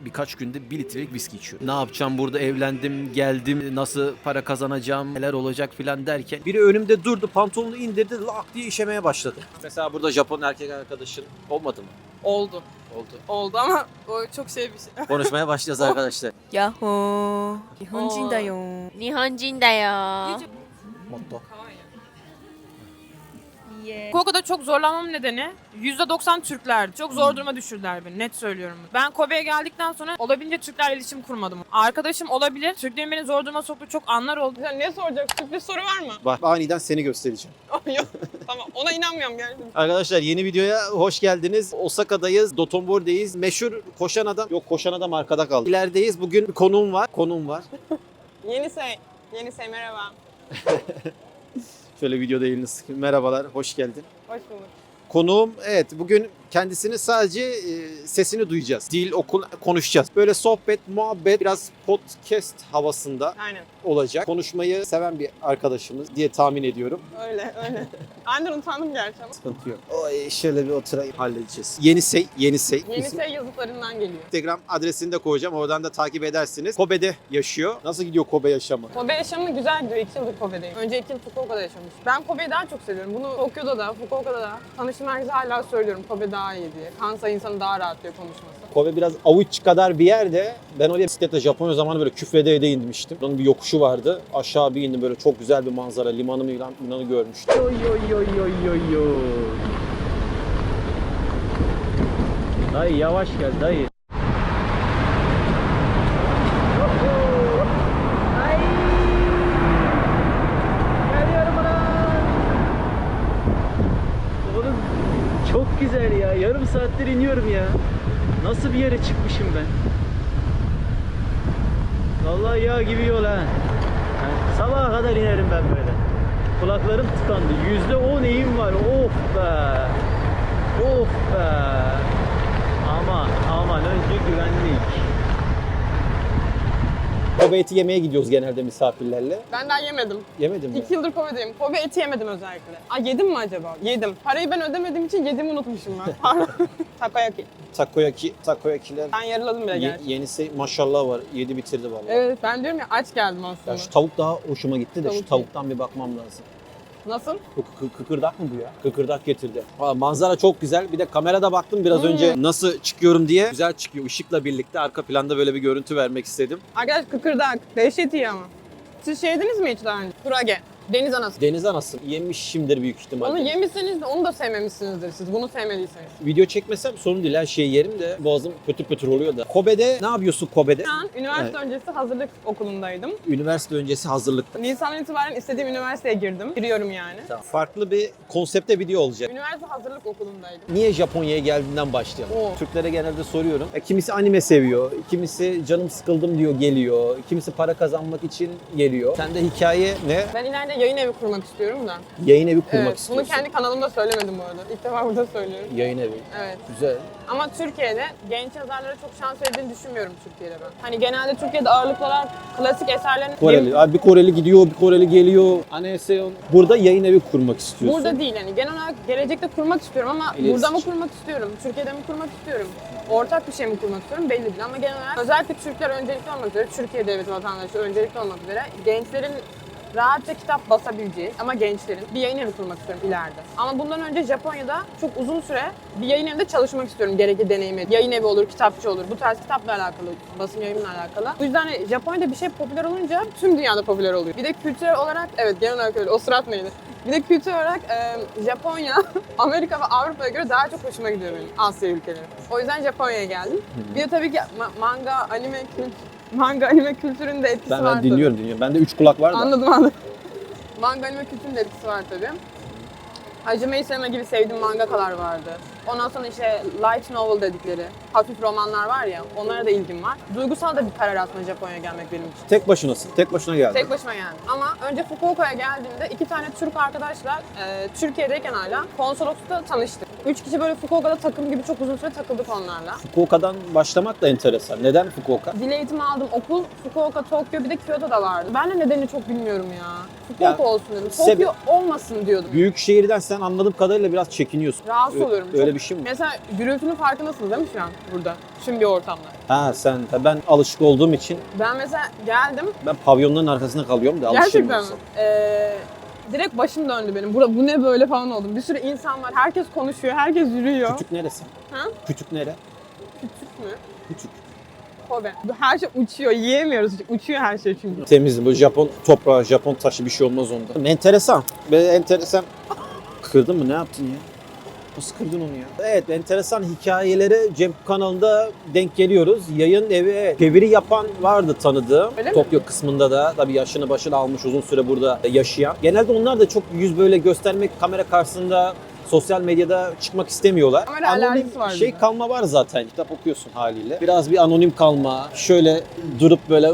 birkaç günde 1 litrelik viski içiyor. Ne yapacağım burada, evlendim, geldim, nasıl para kazanacağım, neler olacak filan derken biri önümde durdu, pantolonunu indirdi, lak diye işemeye başladı. Mesela burada Japon erkek arkadaşın olmadı mı? Oldu. Oldu ama o çok şey bir şey. Konuşmaya başlayacağız arkadaşlar. 야호. 일본인다요. 일본인다요. Motto. 예. Fukuoka'da çok zorlanmam nedeni %90 Türklerdi. Çok zor duruma düşürdüler beni. Net söylüyorum. Ben Kobe'ye geldikten sonra olabildiğince Türklerle iletişim kurmadım. Arkadaşım olabilir. Türklerin beni zor duruma soktuğu çok anlar oldu. Sen ne soracaksın? Bir soru var mı? Bak aniden seni göstereceğim. Yok. Tamam. Ona inanmıyorum gerçekten. Arkadaşlar yeni videoya hoş geldiniz. Osaka'dayız, Dotonbori'deyiz. Meşhur koşan adam, yok koşan adam arkada kaldı. İlerideyiz. Bugün bir konuğum var. Yenisey merhaba. Şöyle videoda elini sıkayım. Merhabalar, hoş geldin. Hoş bulduk. Konuğum, evet, bugün kendisini sadece sesini duyacağız. Dil, okul konuşacağız. Böyle sohbet, muhabbet, biraz podcast havasında Aynen. olacak. Konuşmayı seven bir arkadaşımız diye tahmin ediyorum. Öyle. Aniden utandım gerçi ama. Sıkıntı yok. Oy, şöyle bir oturayım, halledeceğiz. Yenisey. Yenisey yazıtlarından geliyor. Instagram adresini de koyacağım. Oradan da takip edersiniz. Kobe'de yaşıyor. Nasıl gidiyor Kobe yaşamı? Kobe yaşamı güzel gidiyor. 2 yıldır Kobe'deyim. Önce 2 yıl Fukuoka'da yaşamış. Ben Kobe'yi daha çok seviyorum. Bunu Tokyo'da da, Fukuoka'da da tanıştığım herkese hala söylüyorum. Kobe daha iyi diye. Kansai insanı daha rahat diyor konuşması. Kobe biraz avuç kadar bir yerde. Ben oraya bisikletle Japonya zamanı böyle küfrede inmiştim. Onun bir yokuşu vardı. Aşağı bir indim, böyle çok güzel bir manzara. Limanı Milan'ı görmüştüm. Yo. Dayı yavaş gel dayı. Oğlum çok güzel ya. Yarım saattir iniyorum ya. Nasıl bir yere çıkmışım ben? Vallahi yağ gibi yol ha. Yani sabaha kadar inerim ben böyle. Kulaklarım tıkandı. %10 eğim var. Of be. Of be. Aman önce güvenlik. Kobe eti yemeye gidiyoruz genelde misafirlerle. Ben daha yemedim. Yemedin mi? 2 yıldır Kobe'deyim. Kobe eti yemedim özellikle. Yedim mi acaba? Yedim. Parayı ben ödemediğim için yediğimi unutmuşum ben. Pardon. Takoyaki. Takoyakiler. Ben yarıladım bile gerçi. Yenisi maşallah var. Yedi bitirdi vallahi. Evet ben diyorum ya aç geldim aslında. Ya şu tavuk daha hoşuma gitti de Tavuk şu tavuktan bir bakmam lazım. Nasıl? Kıkırdak mı bu ya? Kıkırdak getirdi. Manzara çok güzel. Bir de kamerada baktım biraz önce nasıl çıkıyorum diye. Güzel çıkıyor ışıkla birlikte. Arka planda böyle bir görüntü vermek istedim. Arkadaş kıkırdak. Dehşet iyi ama. Siz şey yediniz mi hiç daha önce? Kurage. Deniz anası. Deniz anası yemişimdir büyük ihtimalle. Onu yemişseniz de onu da sevmemişsinizdir siz. Bunu sevmediyseniz. Video çekmesem sorun değil, her şeyi yerim de boğazım pötür oluyor da. Kobe'de ne yapıyorsun Kobe'de? Şu an üniversite öncesi hazırlık okulundaydım. Üniversite öncesi hazırlıkta. Nisan'dan itibaren istediğim üniversiteye girdim. Giriyorum yani. Farklı bir konsepte video olacak. Üniversite hazırlık okulundaydım. Niye Japonya'ya geldiğinden başlayalım. Oo. Türklere genelde soruyorum. Kimisi anime seviyor, kimisi canım sıkıldım diyor geliyor, kimisi para kazanmak için geliyor. Sende hikaye ne? Ben ileride yayın evi kurmak istiyorum da. Yayın evi kurmak Evet, bunu istiyorsun. kendi kanalımda söylemedim bu arada. İlk defa burada söylüyorum. Yayın evi. Evet. Güzel. Ama Türkiye'de genç yazarlara çok şans verdiğini düşünmüyorum Türkiye'de ben. Hani genelde Türkiye'de ağırlıklı olarak klasik eserlerin... Koreli. Abi bir Koreli gidiyor, bir Koreli geliyor. Anneseyon. Burada yayın evi kurmak istiyorsun. Burada değil hani genel olarak gelecekte kurmak istiyorum ama İlerisi burada mı için. kurmak istiyorum, Türkiye'de mi kurmak istiyorum, ortak bir şey mi kurmak istiyorum belli değil ama genel olarak özellikle Türkler öncelikli olmak üzere, Türkiye devleti vatandaşı öncelikli olmak üzere gençlerin rahatça kitap basabileceği ama gençlerin bir yayın evi kurmak istiyorum ileride. Ama bundan önce Japonya'da çok uzun süre bir yayın evinde çalışmak istiyorum gerekli deneyimi. Yayın evi olur, kitapçı olur. Bu tarz kitapla alakalı, basın yayınla alakalı. Bu yüzden Japonya'da bir şey popüler olunca tüm dünyada popüler oluyor. Bir de kültürel olarak, evet genel olarak öyle, o surat neydi? Bir de kültürel olarak Japonya, Amerika ve Avrupa'ya göre daha çok hoşuma gidiyor benim Asya ülkeleri. O yüzden Japonya'ya geldim. Bir de tabii ki manga, anime kültürünün de etkisi var Ben tabii. dinliyorum. Bende 3 kulak var da. Anladım. Manga anime kültürünün de etkisi var tabii. Hajime Isayama gibi sevdiğim mangakalar vardı. Ondan sonra işte light novel dedikleri hafif romanlar var ya, onlara da ilgim var. Duygusal da bir karar aslında Japonya'ya gelmek benim için. Tek başınasın. Tek başına geldin. Tek başıma geldim. Ama önce Fukuoka'ya geldiğimde 2 tane Türk arkadaşla Türkiye'deyken hala konsoloslukta tanıştık. 3 kişi böyle Fukuoka'da takım gibi çok uzun süre takıldık onlarla. Fukuoka'dan başlamak da enteresan. Neden Fukuoka? Dil eğitimi aldım. Okul Fukuoka, Tokyo bir de Kyoto'da vardı. Ben de nedenini çok bilmiyorum ya. Fukuoka Ya, olsun dedim. Tokyo olmasın diyordum. Büyük şehirden sen anladığım kadarıyla biraz çekiniyorsun. Rahatsız oluyorum. Öyle Çok- bir şey mi? Mesela gürültünün farkındasınız değil mi şu an? burada. Tüm bir ortamda. Ha sen, ben alışık olduğum için Ben mesela geldim. ben pavyonların arkasında kalıyorum da alışırım. Gerçekten mi? Direkt başım döndü benim. Bu ne böyle falan oldum. Bir sürü insan var. Herkes konuşuyor. Herkes yürüyor. Kütük neresi? Ha? Kütük nere? Küçük mü? Kütük. Kobe. Her şey uçuyor. Yiyemiyoruz. Uçuyor her şey çünkü. Temiz bu Japon toprağı, Japon taşı bir şey olmaz onda. Enteresan. Böyle enteresan. Kırdın mı? Ne yaptın ya? Nasıl kırdın onu ya? Evet, enteresan hikayelere Cem kanalında denk geliyoruz. Yayın evi, evet. Çeviri yapan vardı tanıdığım. Öyle mi? Tokyo kısmında da tabii yaşını başını almış, uzun süre burada yaşayan. Genelde onlar da çok yüz böyle göstermek, kamera karşısında sosyal medyada çıkmak istemiyorlar. Kamera Anonim alerjisi var şey bizde. kalma var zaten. Kitap okuyorsun haliyle. Biraz bir anonim kalma. Şöyle durup böyle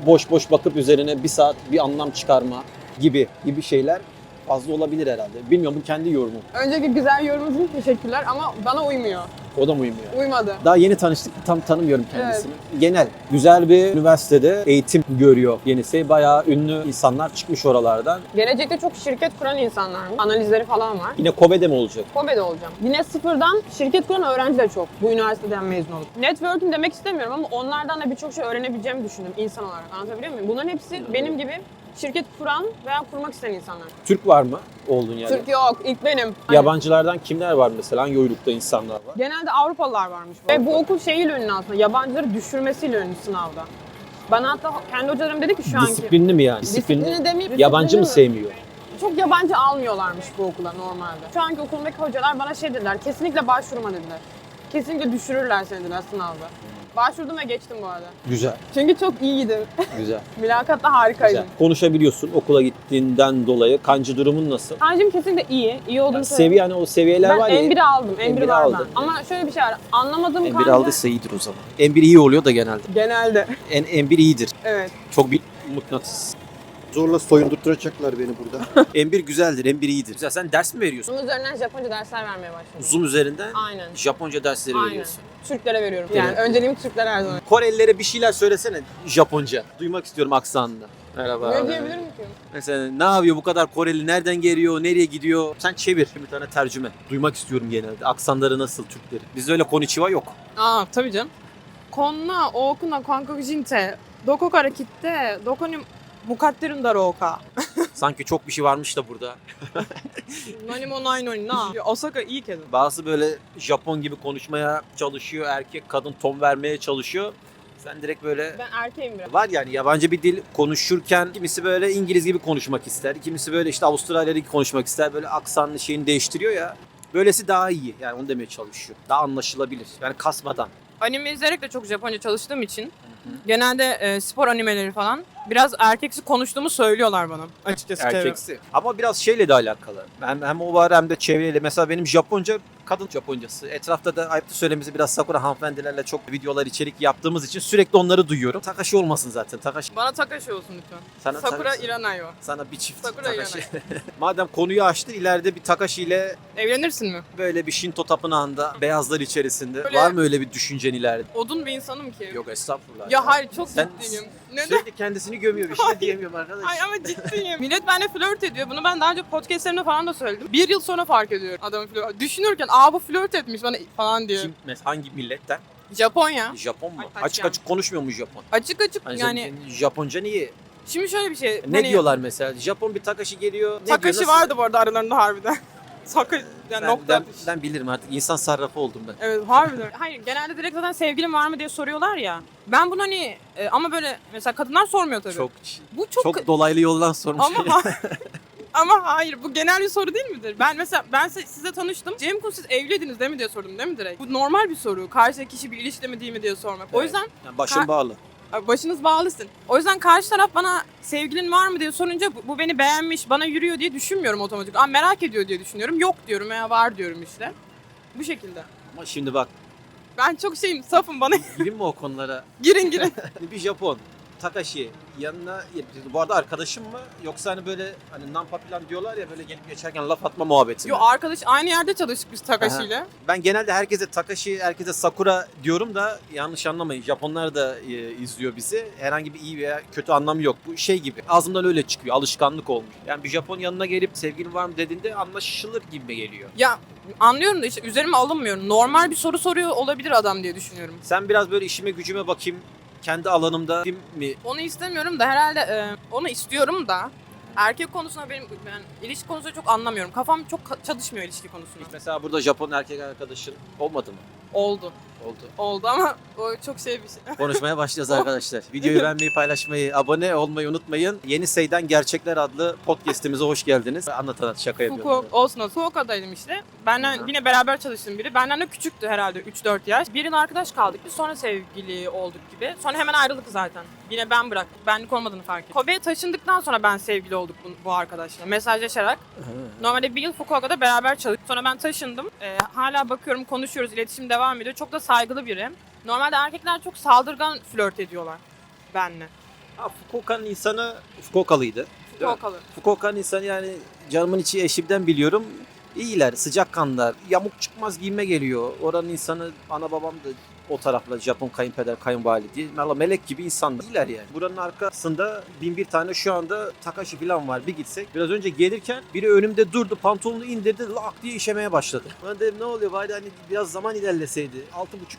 boş boş bakıp üzerine bir saat bir anlam çıkarma gibi şeyler fazla olabilir herhalde. Bilmiyorum, bu kendi yorumum. Önceki güzel yorumunuz için teşekkürler ama bana uymuyor. O da mı uymuyor? Uymadı. Daha yeni tanıştık, tam tanımıyorum kendisini. Genel, güzel bir üniversitede eğitim görüyor yenisi. Bayağı ünlü insanlar çıkmış oralardan. Gelecekte çok şirket kuran insanlar var. Analizleri falan var. Yine Kobe'de mi olacak? Kobe'de olacağım. Yine sıfırdan şirket kuran öğrenci de çok. Bu üniversiteden mezun olup. Networking demek istemiyorum ama onlardan da birçok şey öğrenebileceğimi düşündüm insan olarak. Anlatabiliyor muyum? Bunların hepsi benim gibi şirket kuran veya kurmak isteyen insanlar. Türk var mı olduğun yerde? Türk yok, ilk benim. Hani Yabancılardan kimler var mesela? Hangi uyrukta insanlar var? genelde Avrupalılar varmış. Ve bu okul şeyiyle ünlü aslında, yabancıları düşürmesiyle ünlü sınavda. Bana hatta kendi hocalarım dedi ki şu anki... Disiplinli mi yani? Disiplini demeyeyim. Yabancı mı disiplinli sevmiyor? Çok yabancı almıyorlarmış bu okula normalde. Şu anki okuldaki hocalar bana şey dediler, kesinlikle başvurma dediler. Kesinlikle düşürürler seni dediler sınavda. Başvurdum ve geçtim bu arada. Güzel, Çünkü çok iyiydim. güzel. Mülakatta harikaydım. Güzel. Konuşabiliyorsun okula gittiğinden dolayı. Kancı durumun nasıl? Kancım kesinlikle iyi. İyi olduğunu Yani söylüyorum. seviye, hani o seviyeler Ben var ya. M1'i aldım. M1 M1'i var aldın. ben. Ama şöyle bir şey var. Anlamadığım M1 kanca... aldıysa iyidir o zaman. M1 iyi oluyor da genelde. Genelde. M1 iyidir. Evet. Çok bir mıknatıs. Zorla soyundurtacaklar beni burada. M1 güzeldir, M1 iyidir. Güzel, sen ders mi veriyorsun? Bunun üzerinden Japonca dersler vermeye başladım. Zoom üzerinden Aynen. Japonca dersleri Aynen. veriyorsun. Türklere veriyorum. Değil Yani mi? önceliğim Türklere her zaman. Korelilere bir şeyler söylesene Japonca. Duymak istiyorum aksanını. Merhaba. Ne diyebilirim ki? Mesela ne yapıyor bu kadar Koreli? Nereden geliyor? Nereye gidiyor? Sen çevir. Bir tane tercüme. Duymak istiyorum genelde. Aksanları nasıl Türkleri? Bizde öyle konnichiwa yok. Aa tabii canım. Konna okuna kankakujinte doko kara kitte doko ni mukatteru daro ka. Sanki çok bir şey varmış da burada. Nani mo nai no ni na. Osaka iyi kedo. Bazı böyle Japon gibi konuşmaya çalışıyor. Erkek kadın ton vermeye çalışıyor. Sen direkt böyle Ben erkeğim biraz. var yani yabancı bir dil konuşurken kimisi böyle İngiliz gibi konuşmak ister. Kimisi böyle işte Avustralya'da gibi konuşmak ister. Böyle aksanlı şeyini değiştiriyor ya. Böylesi daha iyi. Yani onu demeye çalışıyor. Daha anlaşılabilir. Yani kasmadan. Anime izleyerek de çok Japonca çalıştığım için genelde spor animeleri falan biraz erkeksi konuştuğumu söylüyorlar bana açıkçası. Erkeksi. Ama biraz şeyle de alakalı. Hem o var hem de çevreyle. Mesela benim Japonca kadın Japoncası. Etrafta da ayıptır söylemesi biraz Sakura hanımefendilerle çok videolar içerik yaptığımız için sürekli onları duyuyorum. Takashi olmasın zaten. Takashi. Bana Takashi olsun lütfen. Sana, Sakura Iranai o. sana bir çift Sakura Takashi. Madem konuyu açtın ileride bir Takashi ile Evlenirsin mi? böyle bir Shinto tapınağında beyazlar içerisinde. Böyle- Var mı öyle bir düşüncen ileride? Odun bir insanım ki. Yok estağfurullah. Ya hayır çok Sen ciddiyim. Neden? sürekli kendisini gömüyor. Bir şey diyemiyorum arkadaş. Ay ama ciddiyim. Millet benimle flört ediyor. Bunu ben daha önce podcastlerimde falan da söyledim. Bir yıl sonra fark ediyorum adamın flört. Düşünürken bu flört etmiş bana falan diyor. Kim, hangi milletten? Japonya. Japon mu? Ay, Açık açık konuşmuyor mu Japon? Açık açık Hani yani sen Japonca niye? şimdi şöyle bir şey. Ne diyorlar mesela? Japon bir Takashi geliyor. Ne Takashi diyor, nasıl? vardı bu arada aralarında harbiden. Takashi yani Ben, nokta ben, atış. ben bilirim artık. İnsan sarrafı oldum ben. Evet harbiden. Hayır genelde direkt zaten sevgilin var mı diye soruyorlar ya. Ben bunu hani ama böyle mesela kadınlar sormuyor tabii. Çok Bu çok dolaylı yoldan sormuş. ama ama hayır bu genel bir soru değil midir? Ben mesela size tanıştım. Cem Kun siz evliydiniz değil mi diye sordum değil mi direkt? Bu normal bir soru. Karşıdaki kişi bir ilişkide mi değil mi diye sormak. O Evet. yüzden Yani başın bağlı. başınız bağlısın. O yüzden karşı taraf bana sevgilin var mı diye sorunca bu beni beğenmiş, bana yürüyor diye düşünmüyorum otomatik. Merak ediyor diye düşünüyorum. Yok diyorum veya var diyorum işte. Bu şekilde. Ama şimdi bak Ben çok safım bana gireyim mi o konulara? girin. Bir Japon Takashi yanına, bu arada arkadaşım mı yoksa hani böyle hani nampa falan diyorlar ya, böyle gelip geçerken laf atma muhabbeti mi? Yo, arkadaş aynı yerde çalıştık biz Takashi ile. Ben genelde herkese Takashi, herkese Sakura diyorum da yanlış anlamayın. Japonlar da izliyor bizi. Herhangi bir iyi veya kötü anlamı yok. Bu şey gibi. Ağzımdan öyle çıkıyor. Alışkanlık olmuş. Yani bir Japon yanına gelip sevgilin var mı dediğinde anlaşılır gibi geliyor. Ya anlıyorum da işte üzerime alınmıyorum. Normal bir soru soruyor olabilir adam diye düşünüyorum. Sen biraz böyle işime gücüme bakayım, kendi alanımda mi? Onu istemiyorum da herhalde onu istiyorum da erkek konusunda benim yani ilişki konusunda çok anlamıyorum. Kafam çok çalışmıyor ilişki konusunda. Mesela burada Japon erkek arkadaşın olmadı mı? Oldu. Oldu. Oldu ama o çok şey bir şey. Konuşmaya başlayacağız arkadaşlar. Videoyu beğenmeyi, paylaşmayı, abone olmayı unutmayın. Yeni Sey'den Gerçekler adlı podcast'imize hoş geldiniz. Anlat şaka yapıyorum. Fukuoka'daydım işte. Benden yine beraber çalıştığım biri. Benden de küçüktü herhalde 3-4 yaş. Bir yıl arkadaş kaldık biz, sonra sevgili olduk gibi. Sonra hemen ayrıldık zaten. Yine ben bıraktım. Benlik olmadığını fark ettim. Kobe'ye taşındıktan sonra ben sevgili olduk bu arkadaşla. Mesajlaşarak. Normalde bir yıl Fukuoka'da beraber çalıştık. Sonra ben taşındım. Hala bakıyorum, konuşuyoruz, iletişim devam ediyor. Çok da saygılı biri. Normalde erkekler çok saldırgan flört ediyorlar benimle. Fukuoka'nın insanı Fukuokalıydı. Fukuokalı. Fukuoka'nın insanı yani canımın içi eşimden biliyorum. İyiler, sıcakkanlılar, yamuk çıkmaz giyime geliyor. Oranın insanı, ana babam da o tarafla Japon kayınpeder, kayınvalide. Valla melek gibi insanlar. İyiler yani. Buranın arkasında bin bir tane şu anda Takashi falan var. Bir gitsek. Biraz önce gelirken biri önümde durdu, pantolonunu indirdi, lak diye işemeye başladı. Ben dedim ne oluyor bari hani biraz zaman ilerleseydi.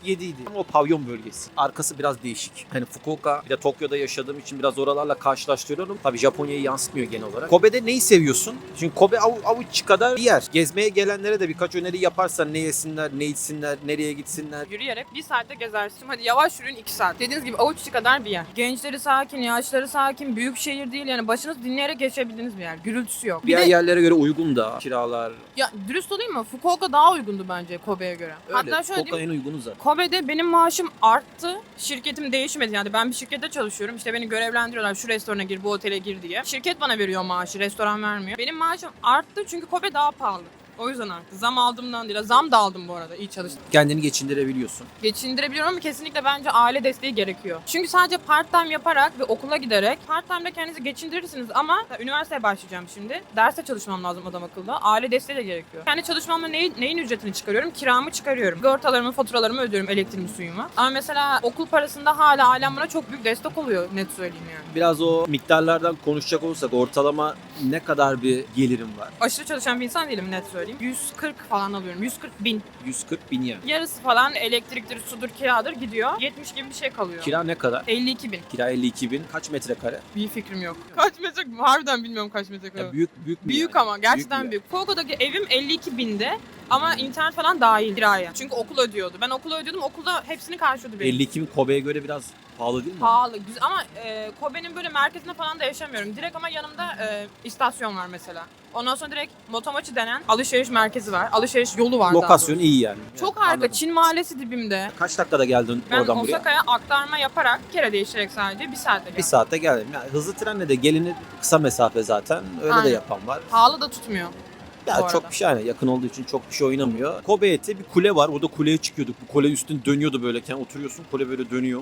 6.30-7 idi. Ama o pavyon bölgesi. Arkası biraz değişik. Hani Fukuoka, bir de Tokyo'da yaşadığım için biraz oralarla karşılaştırıyorum. Tabii Japonya'yı yansıtmıyor genel olarak. Kobe'de neyi seviyorsun? Çünkü Kobe avuç kadar bir yer. Gezmeye gelenlere de birkaç öneri yaparsan ne yesinler, ne içsinler, nereye gitsinler. Yürüyerek bir saatte gezersin. Hadi yavaş yürüyün 2 saat. Dediğiniz gibi avuç içi kadar bir yer. Gençleri sakin, yaşları sakin, büyük şehir değil. Yani başınız dinleyerek geçebildiğiniz bir yer. Gürültüsü yok. Diğer yerlere göre uygun da kiralar. Ya dürüst olayım mı? Fukuoka daha uygundu bence Kobe'ye göre. Öyle. Hatta şöyle Fukuoka diyeyim. en uygunu zaten. Kobe'de benim maaşım arttı. Şirketim değişmedi yani. Ben bir şirkette çalışıyorum. İşte beni görevlendiriyorlar. Şu restorana gir, bu otele gir diye. Şirket bana veriyor maaşı. Restoran vermiyor. Benim maaşım arttı çünkü Kobe daha pahalı. O yüzden arttı. Zam aldığımdan değil. Zam da aldım bu arada. İyi çalıştım. Kendini geçindirebiliyorsun. Geçindirebiliyorum ama kesinlikle bence aile desteği gerekiyor. Çünkü sadece part time yaparak ve okula giderek part time'da kendinizi geçindirirsiniz ama üniversiteye başlayacağım şimdi. Derse çalışmam lazım adam akıllı. Aile desteği de gerekiyor. Kendi çalışmamla neyin ücretini çıkarıyorum? Kiramı çıkarıyorum. Sigortalarımı, faturalarımı ödüyorum, elektriğimi, suyumu. Ama mesela okul parasında hala ailem bana çok büyük destek oluyor, net söyleyeyim yani. Biraz o miktarlardan konuşacak olursak ortalama ne kadar bir gelirim var? Aşırı çalışan bir insan değilim, net söyleyeyim. 140 falan alıyorum. 140 bin. 140 bin yen. Yarısı falan elektriktir, sudur, kiradır gidiyor. 70 gibi bir şey kalıyor. Kira ne kadar? 52 bin. Kira 52 bin. Kaç metrekare? Bir fikrim yok. Kaç metrekare? Harbiden bilmiyorum kaç metrekare. Ya büyük mü Büyük yani? ama gerçekten mü büyük. Fukuoka'daki evim 52 binde ama internet falan dahil kiraya. Çünkü okul ödüyordu. Ben okulu ödüyordum. Okulda hepsini karşılıyordu benim. 52 bin Kobe'ye göre biraz pahalı değil mi? Pahalı. Güzel. Ama Kobe'nin böyle merkezinde falan da yaşamıyorum. Direkt ama yanımda istasyon var mesela. Ondan sonra direkt Motomachi denen alışveriş merkezi var. Alışveriş yolu var daha Lokasyon doğrusu. iyi yani. Çok Yani harika. anladım. Çin mahallesi dibimde. Kaç dakikada geldin Ben oradan buraya? Osaka'ya aktarma yaparak bir kere değiştirerek sadece bir saatte geldim. Bir saatte geldim. Yani hızlı trenle de gelini kısa mesafe zaten. Öyle de Aynen. yapan var. Pahalı da tutmuyor. Ya bu çok arada. bir şey yani yakın olduğu için çok bir şey oynamıyor. Kobe eti bir kule var. Orada kuleye çıkıyorduk. Bu kule üstün dönüyordu böyle. Yani oturuyorsun kule böyle dönüyor.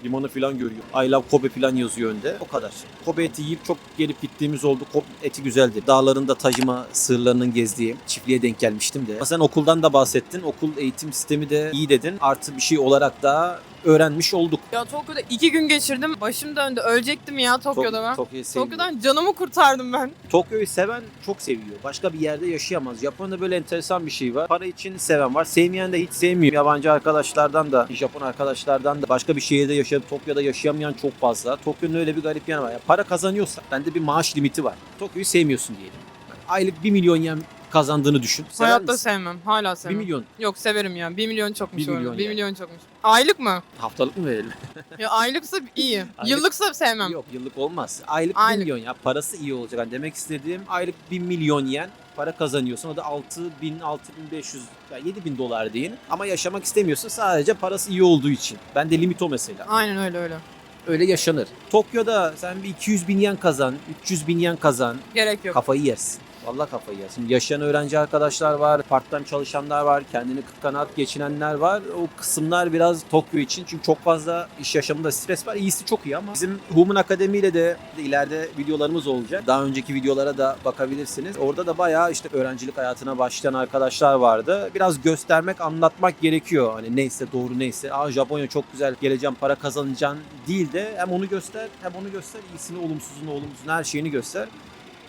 Limanı falan görüyor. I love Kobe falan yazıyor önde. O kadar. Kobe eti yiyip çok gelip gittiğimiz oldu. Kobe eti güzeldi. Dağlarında Tajima sığırlarının gezdiği çiftliğe denk gelmiştim de. Sen okuldan da bahsettin. Okul eğitim sistemi de iyi dedin. Artı bir şey olarak da öğrenmiş olduk. Ya Tokyo'da 2 gün geçirdim. Başım döndü. Ölecektim ya Tokyo'da ben. Tokyo'yu seviyorum. Tokyo'dan canımı kurtardım ben. Tokyo'yu seven çok seviyor. Başka bir yerde yaşayamaz. Japonya'da böyle enteresan bir şey var. Para için seven var. Sevmeyen de hiç sevmiyor. Yabancı arkadaşlardan da, Japon arkadaşlardan da başka bir şehirde yaşayıp Tokyo'da yaşayamayan çok fazla. Tokyo'nun öyle bir garip yanı var. Yani para kazanıyorsa, bende bir maaş limiti var. Tokyo'yu sevmiyorsun diyelim. Yani aylık 1 milyon yen kazandığını düşün. Sever Hayatta misin? sevmem. Hala 1 sevmem. milyon. Yok severim ya. 1 milyon çokmuş. 1 milyon 1 yani. milyon çokmuş. Aylık mı? Haftalık mı verelim? Ya aylıksa iyi. Aylık- Yıllıksa sevmem. Yok yıllık olmaz. Aylık 1 Aylık. milyon ya. Parası iyi olacak. Yani demek istediğim aylık 1 milyon yen para kazanıyorsun. O da 6.000, 6.500, yani 7.000 dolar deyin. Ama yaşamak istemiyorsun sadece parası iyi olduğu için. Bende limit o mesela. Aynen öyle öyle. Öyle yaşanır. Tokyo'da sen bir 200 bin yen kazan, 300 bin yen kazan. Gerek yok. Kafayı yersin. Vallahi kafayı yersin. Yaşayan öğrenci arkadaşlar var, part-time çalışanlar var, kendini kıt kanaat geçinenler var. O kısımlar biraz Tokyo için. Çünkü çok fazla iş yaşamında stres var. İyisi çok iyi ama bizim Human Akademi ile de ileride videolarımız olacak. Daha önceki videolara da bakabilirsiniz. Orada da bayağı işte öğrencilik hayatına başlayan arkadaşlar vardı. Biraz göstermek, anlatmak gerekiyor. Hani neyse doğru neyse. Japonya çok güzel, geleceğim para kazanacaksın değil de hem onu göster hem onu göster. İyisini, olumsuzunu, olumsuzunu, her şeyini göster.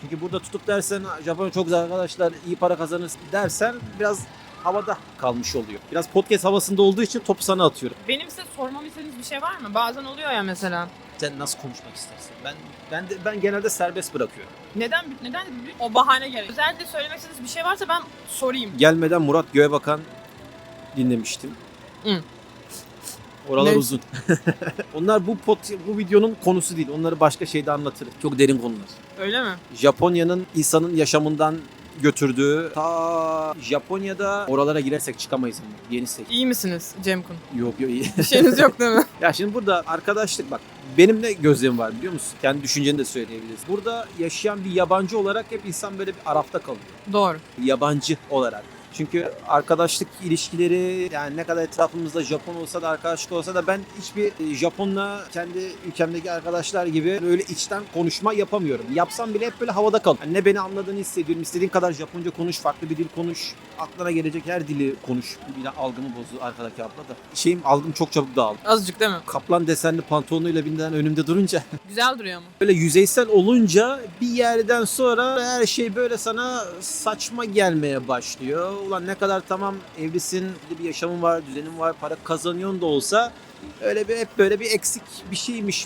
Çünkü burada tutup dersen Japonya çok güzel arkadaşlar, iyi para kazanır dersen biraz havada kalmış oluyor. Biraz podcast havasında olduğu için topu sana atıyorum. Benim size sormamı istediğiniz bir şey var mı? Bazen oluyor ya mesela. Sen nasıl konuşmak istersin? Ben genelde serbest bırakıyorum. Neden o bahane gerek? Özellikle söylemek istediğiniz bir şey varsa ben sorayım. Gelmeden Murat Göğebakan dinlemiştim. Hı. Oralar Ne? uzun. Onlar bu videonun konusu değil. Onları başka şeyde anlatırız. Çok derin konular. Öyle mi? Japonya'nın insanın yaşamından götürdüğü ta Japonya'da oralara girersek çıkamayız ama yenisek. İyi misiniz Cemkun? Yok iyi. Bir şeyiniz yok değil mi? Ya şimdi burada arkadaşlık bak. Benim ne gözlemim var biliyor musun? Kendi düşünceni de söyleyebiliriz. Burada yaşayan bir yabancı olarak hep insan böyle bir arafta kalıyor. Doğru. Yabancı olarak. Çünkü arkadaşlık ilişkileri yani ne kadar etrafımızda Japon olsa da arkadaşlık olsa da ben hiçbir Japonla kendi ülkemdeki arkadaşlar gibi böyle içten konuşma yapamıyorum. Yapsam bile hep böyle havada kalıyor. Yani ne beni anladığını hissediyorum. İstediğin kadar Japonca konuş, farklı bir dil konuş. Aklına gelecek her dili konuş. Bir de algımı bozdu arkadaki abla da. Algım çok çabuk dağıldı. Azıcık değil mi? Kaplan desenli pantolonuyla binden önümde durunca Güzel duruyor ama. böyle yüzeysel olunca bir yerden sonra her şey böyle sana saçma gelmeye başlıyor. Ulan ne kadar tamam evlisin, bir yaşamın var, düzenin var, para kazanıyorsun da olsa öyle bir hep böyle bir eksik bir şeymiş.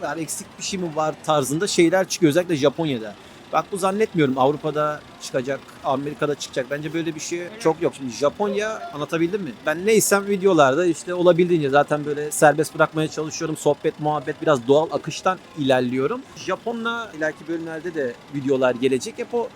Yani eksik bir şey mi var tarzında şeyler çıkıyor özellikle Japonya'da. Bak bu zannetmiyorum Avrupa'da çıkacak, Amerika'da çıkacak. Bence böyle bir şey çok yok. Şimdi Japonya anlatabildim mi? Ben neysem videolarda işte olabildiğince zaten böyle serbest bırakmaya çalışıyorum. Sohbet, muhabbet biraz doğal akıştan ilerliyorum. Japonla ileriki bölümlerde de videolar gelecek. Hep o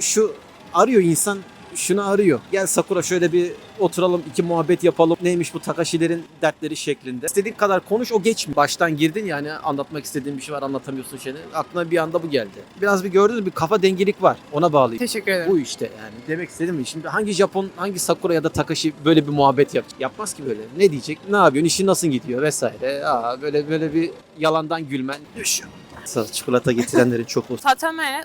şu arıyor insan şunu arıyor. Gel Sakura şöyle bir oturalım, iki muhabbet yapalım. Neymiş bu Takashi'lerin dertleri şeklinde. İstediğin kadar konuş o geçmiyor. Baştan girdin yani anlatmak istediğin bir şey var anlatamıyorsun şeyini. Aklına bir anda bu geldi. Biraz bir gördünüz mü bir kafa dengelik var. Ona bağlıyım. Teşekkür ederim. Bu işte yani. Demek istedim mi? Şimdi hangi Japon, hangi Sakura ya da Takashi böyle bir muhabbet yapacak? Yapmaz ki böyle. Ne diyecek? Ne yapıyorsun? İşin nasıl gidiyor? Vesaire. Böyle bir yalandan gülmen. Düşün. Sana çikolata getirenlerin çok olsun. Tatame.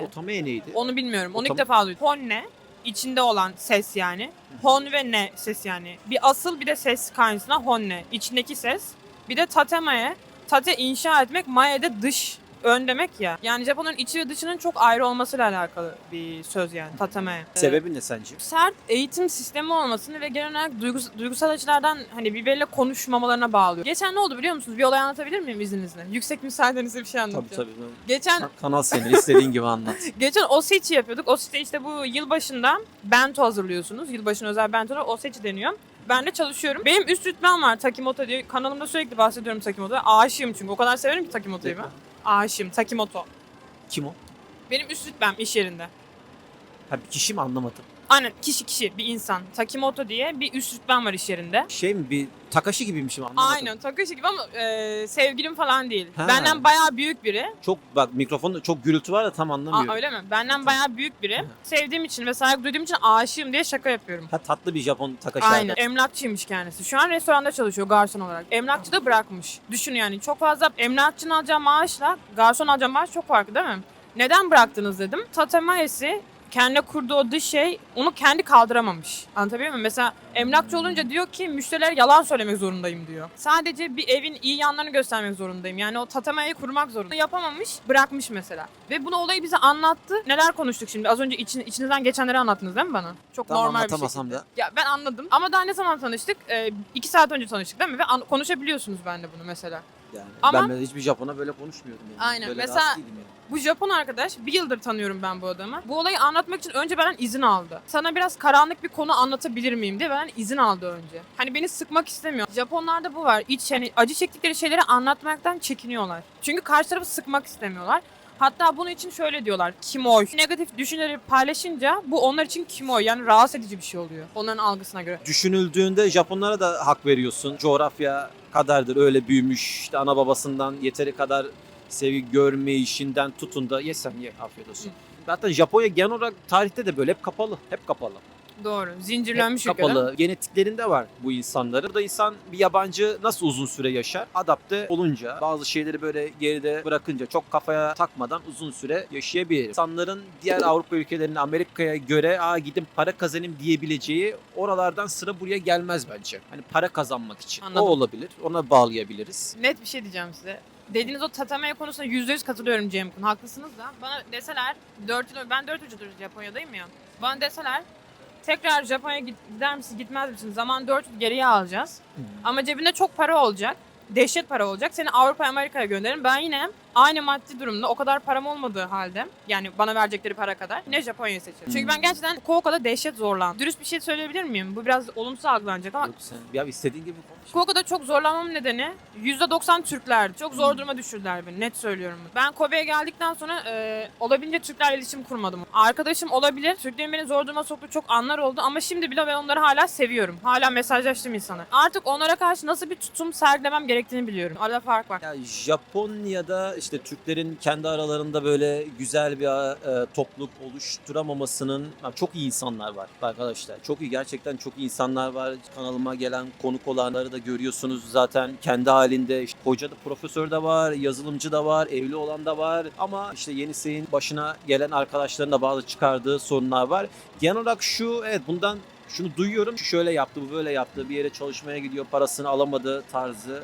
Otame neydi? Onu bilmiyorum. Onu ilk Otam- defa duydum. Honne. İçinde olan ses yani. Hon ve ne ses yani. Bir asıl bir de ses kaynısına honne. İçindeki ses. Bir de tatemae. Tate inşa etmek. Mae de dış. Ön demek ya. Yani Japonların içi ve dışının çok ayrı olmasıyla alakalı bir söz yani. Tatemae. Sebebi ne sence? Sert eğitim sistemi olmasını ve genel olarak duygusal açılardan hani birbirleriyle konuşmamalarına bağlıyor. Geçen ne oldu biliyor musunuz? Bir olay anlatabilir miyim izninizle? Yüksek müsaadenizle bir şey Tabii anlatacağım. tabii. Geçen Kanal senin istediğin gibi anlat. Geçen osechi yapıyorduk. Osechi işte bu yılbaşında bento hazırlıyorsunuz. Yılbaşına özel bentolar osechi deniyor. Ben de çalışıyorum. Benim üst rütbem var Takimoto diye. Kanalımda sürekli bahsediyorum Takimoto'ya. Aşığım çünkü. O kadar severim ki Takimoto'yu ben. Aşığım. Takimoto. Kim o? Benim üst rütbem iş yerinde. Ha bir kişi mi anlamadım. Aynen kişi bir insan. Takimoto diye bir üst rütbem var iş yerinde. Şey mi bir Takashi gibiymişim anlamadım. Aynen Takashi gibi ama sevgilim falan değil. Ha. Benden bayağı büyük biri. Çok bak mikrofonda çok gürültü var da tam anlamıyorum. Öyle mi? Benden bayağı büyük biri. Sevdiğim için ve saygı duyduğum için aşığım diye şaka yapıyorum. Ha tatlı bir Japon Takashi. Aynen. Emlakçıymış kendisi. Şu an restoranda çalışıyor garson olarak. Emlakçı da bırakmış. Düşün yani çok fazla emlakçının alacağı maaşla garson alacağı maaş çok farklı değil mi? Neden bıraktınız dedim. Tatemaesi kendine kurduğu o dış şey onu kendi kaldıramamış. Anlatabiliyor muyum? Mesela emlakçı olunca diyor ki müşterilere yalan söylemek zorundayım diyor. Sadece bir evin iyi yanlarını göstermek zorundayım. Yani o tatamayı kurmak zorunda. Yapamamış, bırakmış mesela. Ve bunu olayı bize anlattı. Neler konuştuk şimdi? Az önce içinizden geçenleri anlattınız değil mi bana? Çok Tam normal bir anlatamasam şekilde. da. Ya ben anladım. Ama daha ne zaman tanıştık? 2 saat önce tanıştık değil mi? Ve konuşabiliyorsunuz benimle bunu mesela. Yani Ama- ben hiçbir Japon'a böyle konuşmuyordum yani. Aynen. Böyle Mesela- rahatsız değilim yani. Bu Japon arkadaş bir yıldır tanıyorum ben bu adamı. Bu olayı anlatmak için önce benden izin aldı. Sana biraz karanlık bir konu anlatabilir miyim diye benden izin aldı önce. Hani beni sıkmak istemiyor. Japonlarda bu var. Hani acı çektikleri şeyleri anlatmaktan çekiniyorlar. Çünkü karşı tarafı sıkmak istemiyorlar. Hatta bunun için şöyle diyorlar. Kimoy. Negatif düşünceleri paylaşınca bu onlar için kimoy. Yani rahatsız edici bir şey oluyor. Onların algısına göre. Düşünüldüğünde Japonlara da hak veriyorsun. Coğrafya kadardır öyle büyümüş. İşte ana babasından yeteri kadar sevgi görme işinden tutun da yesen ye afiyet olsun. Zaten Japonya genel olarak tarihte de böyle hep kapalı. Hep kapalı. Doğru. Zincirlenmiş Hep ülke değil mi? kapalı. Genetiklerinde var bu insanların. Burada insan bir yabancı nasıl uzun süre yaşar? Adapte olunca, bazı şeyleri böyle geride bırakınca, çok kafaya takmadan uzun süre yaşayabilir. İnsanların diğer Avrupa ülkelerine, Amerika'ya göre gidip para kazanayım diyebileceği oralardan sıra buraya gelmez bence. Hani para kazanmak için. Anladım. O olabilir. Ona bağlayabiliriz. Net bir şey diyeceğim size. Dediğiniz o tatame konusunda %100 katılıyorum Cem Kun. Haklısınız da. Bana deseler ben 4 yıldır Japonya'dayım ya. Bana deseler tekrar Japonya'ya gider misin gitmez misin? Zaman 4 yıl geriye alacağız. Ama cebinde çok para olacak. Dehşet para olacak. Seni Avrupa Amerika'ya gönderirim. Ben yine aynı maddi durumda o kadar param olmadığı halde yani bana verecekleri para kadar yine Japonya'yı seçerim. Çünkü ben gerçekten Fukuoka'da dehşet zorlandım. Dürüst bir şey söyleyebilir miyim? Bu biraz olumsuz algılanacak ama Yok sen ya istediğin gibi konuş. Fukuoka'da çok zorlanmam nedeni %90 Türklerdi. Çok zor duruma düşürdüler beni. Net söylüyorum. Ben Kobe'ye geldikten sonra olabildiğince Türklerle iletişim kurmadım. Arkadaşım olabilir. Türklerin beni zor duruma soktuğu çok anlar oldu ama şimdi bile ben onları hala seviyorum. Hala mesajlaştığım insanlar. Artık onlara karşı nasıl bir tutum sergilemem gerektiğini biliyorum. Arada fark var. Ya Japonya'da işte Türklerin kendi aralarında böyle güzel bir topluluk oluşturamamasının çok iyi insanlar var arkadaşlar. Çok iyi, gerçekten çok iyi insanlar var. Kanalıma gelen konuk olanları da görüyorsunuz zaten kendi halinde. İşte hoca da, profesör de var, yazılımcı da var, evli olan da var. Ama işte Yenisey'in başına gelen arkadaşların da bazı çıkardığı sorunlar var. Genel olarak evet bundan şunu duyuyorum. Şu şöyle yaptı, bu böyle yaptı. Bir yere çalışmaya gidiyor, parasını alamadı tarzı